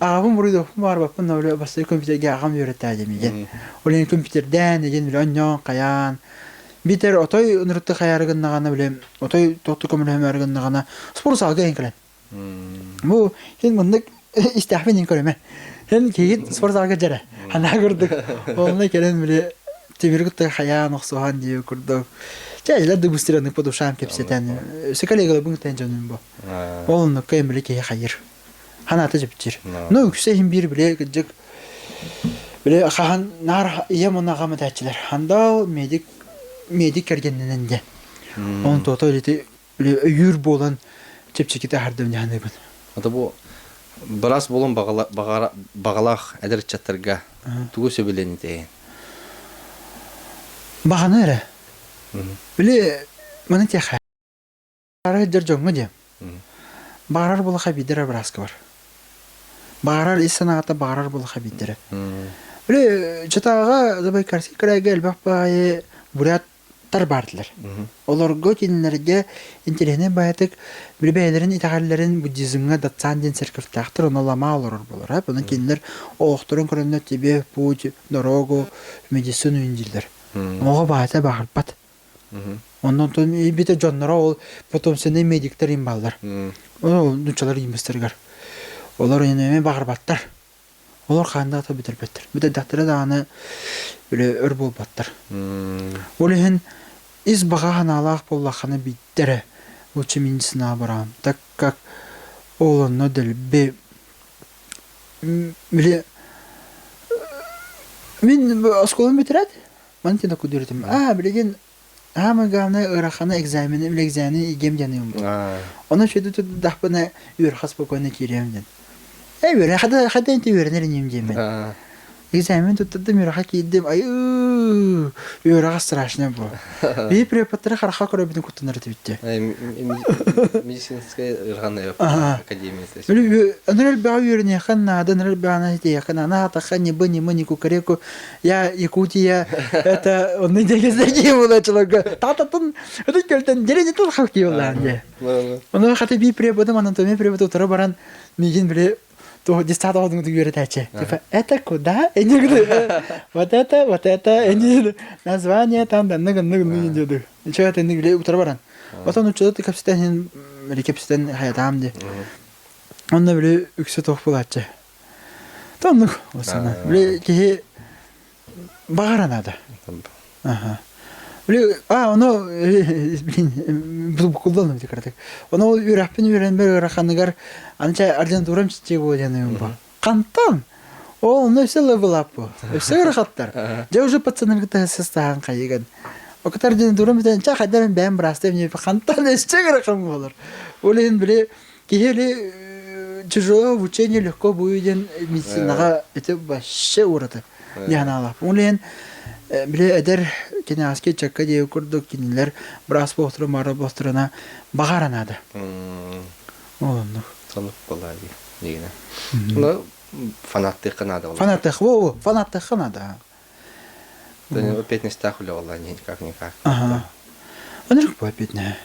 ağabım burada var bakın öyle bastı kompüterge ağam öğreteceğim igen. Olen kompüterden igen bile onyon kayan. Biter otoy nırtı hayargın nağana bile otoy tohtu komülhem yargın nağana spor salga enkelen. Bu hem bundak istihfinin köreme. Hem ki spor salga jere. Hana gördük. Onunla gelen bile Timirgut'ta hayan oxsohan diye kurduk. Çaylar da bu sıranın paduşam kepseten. Sekalegal bunu tencanım bu. Onun kemre ki hayır. Hanata jipçir. No yüksek bir bile gıcık. Bile han nar yemona gamatçılar. Handal medik kergeninden de. On totalite bile yür bolan çepçikite hardım yani bu. Ata bu Biraz bolun bağalaq ədir çatırga tuğu söbeleni deyin. Bağını öyle. Bile bana tiyakha. Bağırı jarjonga diyem. Bağırır bolu xabidere bıraskı var. Bağırır isanağıta bağırır bolu xabidere. Bile çatağa zabay karsi kırayga elbaq bağı buraya tarbardılar. Onlar götinlerge intelihine bayatık bir beylerin itahallerin Budizmga datsan din serkiftahtır ona lama olur bulur. Bunun kendiler oğukturun kurunna tibi, puç, dorogo, medisin ündiller. Oğa bayata bağırpat. Ondan sonra bir de canlara ol, potom sene medikler imballar. O nüçalar imestirgar. Onlar önüme bağırbatlar. Onlar kanda ata bitirpettir. Bir de dahtara dağını böyle örbol battar. Olehin iz bağa hanalaq bollaqanı bittere. Bu çimincina baram. Takkak oğlanı delbe. Bile min askolun bitirat. Ben tine kudurtum. Bilegen hamı gavna ıraxana egzamini bile egzamini igem janıyorum. Ona şöyle tut dahbana ür haspa koyna kiremden. Böyle hada enti öğrenirim yemcemen. Egzamin tuttum üraka kiydim. Ay üraka страшно bu. Bir prepatara xarxa korabidin kutunları bitti. Медицинская ыргана академиясы. Böyle anral bağı öğreniyor xanna, anral bağına diye xanna, ana ta xanni bani mani kukareko ya Yakutiya это он не дегездеги булачылыгы. Тататын это келден дерене тул халки боланды. Оны хата bir prepatım anatomiya prepatı otara baran мигин биле то дистата одну говорите. Типа это куда? И не говорю. Вот это, и название там да много не делаю. Ничего это не говорю утрабаран. Вот он учил ты капитан, или капитан хаятамди. Onda bile yüksek tohbulatçı. Tanıdık o sana. Bile ki bağırana da. Aha. Bile onu bu kullanım dikkatlik. Onu ürahpin öğrenme rakanıgar anca ardan duram çiçeği bu yanıyorum bu. Kantan. O neyse level up bu. Öse rahatlar. Jauh patsanın kita sestahan kayigan. O kadar ardan duram bir tane çak ederim ben brastem ne kantan öse rakam olur. Oleyin bile ki чужое обучение легко будет медицинаға это вообще урады. Яна алап. Олен биле эдер кене аске чакка дей көрдүк кинелер брас бохтыры мара бохтырына багаранады. Олонду. Танып болай дегене. Ну фанаттык кынады ол. Фанаттык кынады. Да опять не стахуля олай никак. Ага. Анырык бу опять не.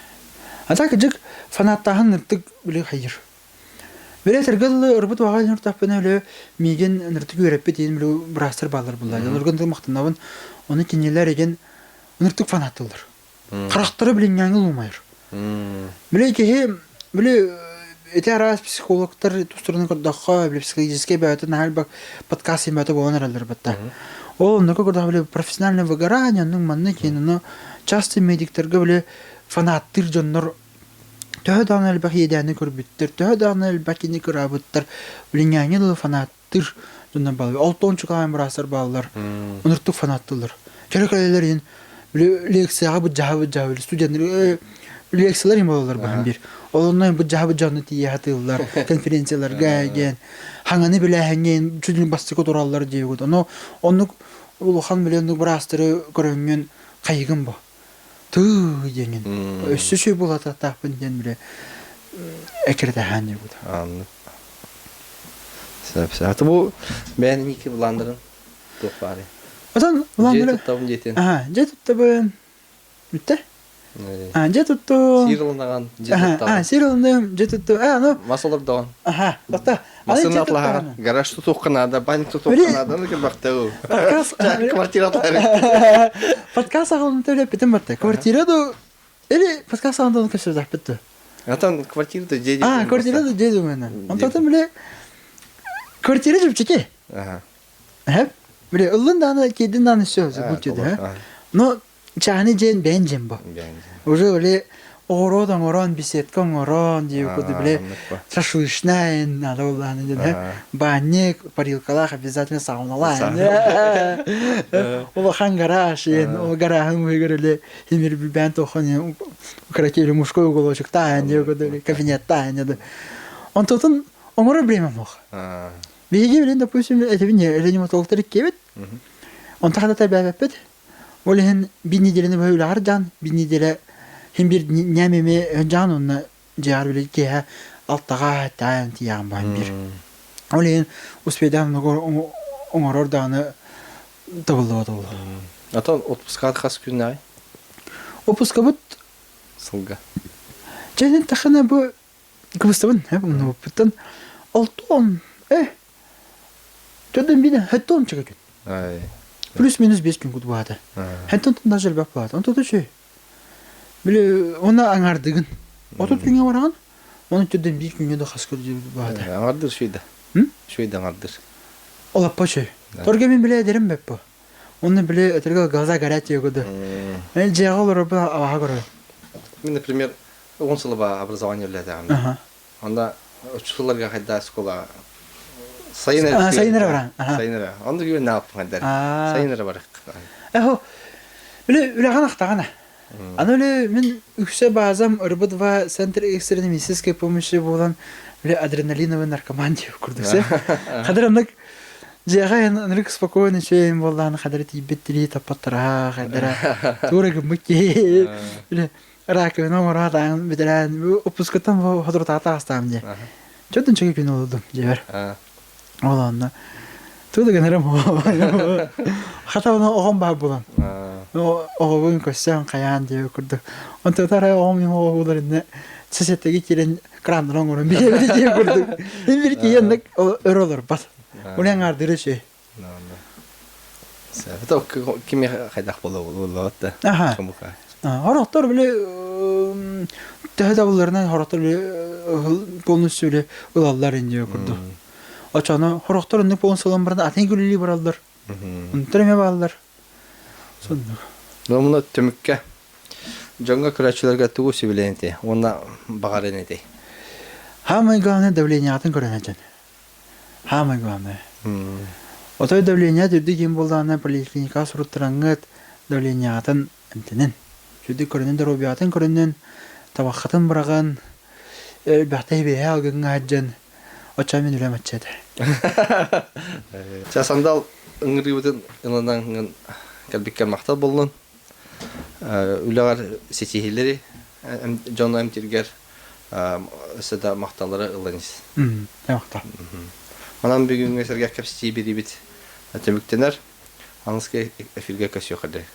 А так жик фанаттагын ныртык биле хайыр. Böyle tergel rıbıt vagal nurtapına öyle migen nurtuk öğretip diyen böyle brastır bağlar bunlar. Nurgun muhtemelen onu kinyeler egen nurtuk fanatılır. Karakteri bilingen olmayır. Böyle ki böyle eteras psikologlar tuşturunu kadar böyle psikolojik bir nahal bak podcast yapıp olanlar elbette. O ne kadar böyle profesyonel vegara yanın manne kendini часто medikler böyle fanattır canlar Töhdan elbaq yedəni körbüttür, töhdan elbaqini körabıttır, bilingengi dılı fanattır, dundan balı. 6-10 çıkan brasar bağlar, onurtuk fanattılar. Kerek öylerin, leksiyağı bıcağı, studiyanları, leksiyalar imalılar bakın bir. Ondan bıcağı diye hatırlar, konferensiyalar gaygen, hangani bile hangen, çocuğun bastık oturallar diye koydu. Onu uluhan bilendik brastırı görüngen kaygın bu. Tüyengin. Össü şey bulata tapın den bile ekirde hani bu. Anladım. Sebep. Bu benim iki bulandırın topları. Atan bulandırın. Jet tuttum jetin. Aha, jet tuttu ben. Bitti. Ah, jet tuttu. Sirılından jet tuttum. Ah, sirılından jet tuttu. Ah, no. Masalar doğan. Aha, batta. Masın atlaha. Garaj tutuq kanada, bank tutuq kanada ne baktı o. Kvartira atları. Podcast ağılını töyle bitim battı. Kvartira da eli podcast ağılını kaçırdı bitti. Atan kvartira da jedi. Ah, kvartira da jedi menen. Ondan bile kvartira jip çeki. Aha. Hep bile ılından kedinden söz bu dedi. No çani jen bencem bu. Уже öyle oran bisetkan oran diye kodu bile шашлычная надо olan dedi. Banyak парилкалах обязательно сауналар. O hangaraj, o garajın böyle hemir bir ben toxun krakeli muşkoy uголочекта diye kodu kabinetta dedi. Ondan onlara bilmem o. Bilgi bilen допустим это не реаниматологтар кебет. Он тахта табапет. Олehen bir nedelini böyle harcan, bir nedele hem bir nememi can onunla cihar bile ki alttağa tayan tiyan ben bir. Olehen uspeden onlar oradan tavıldı. Atan отпуска kas günay. Отпуска bud Sılga. Cennet taxına bu kıvıstavın hep onu butun. Altın Tödün bir de hetton çıkıyor. Ay. Plus minus 5 gün kudu vardı. Hetton da jelbap vardı. Ondan da şey. Bile ona anardığın. 30 güne varan. Onun tödün bir gün de haskır vardı. Anardır şeyde. Şeyde anardır. Ola paşe. Torgemin bile ederim hep bu. Onu bile ötürü gaza garet yokudu. Ben cihaz olarak aha göre. Мен, например, 10 сыл ба образование летам. Анда учителерге кайда школа Sayınlara var. Sayınlara. Onda gibi ne yapın der. Sayınlara var. Öyle kanaqtağına. Ana öyle men ükse bazam ırbıt va center ekstreni misis kepomişi bolan öyle adrenalin ve narkoman diye kurduksa. Kadar Жега энрик спокойно чейм болдан кадыр тибеттили тапаттыра кадыра тура гымки биле ракы номер атан битерен опускатан ходор тата астам же чөтөн чыгып кин олдум жебер олонда тура генерам хата оны огон бар болан огон көссөн каян деп курду онто тара огон оголорунда сесеттеги кирен крандын оңорун биле деп курду бир кийендик өрөлөр бас Ulen ardırı şey. Tabii kimi haydak bolu da. Aha. Haraktar bile tehdavallarına haraktar bile полностью эле ылаллар инде курду. Очаны хорохторунду полностью барда атын күлүли баралдар. Унтреме балдар. Сонда. Номуна төмүккө Jonga күрәчүләргә тугу сибиленте. Онда багарен эти. Хамай главное давление атын көрәнәҗән. Хамай главное. Отой давление дүрди ким булдана поликлиника суруттыраңгыт давление атын эмтенен. Жүдү көрөнөн дробиатын көрөнөн табакатын бараган бәхтәй бе алгынга хаҗан. Оча мен үләм ачады. Часандал ыңгырыбытын ынанан калбиккер мактал болдун. Үләгәр сетихилери Жона эмтиргер сада макталары ыланыс. Мактал. Манан бүгүнгө сергә кепсти бирибит. Атөмүктенер. Аныска эфирге көсө кырды.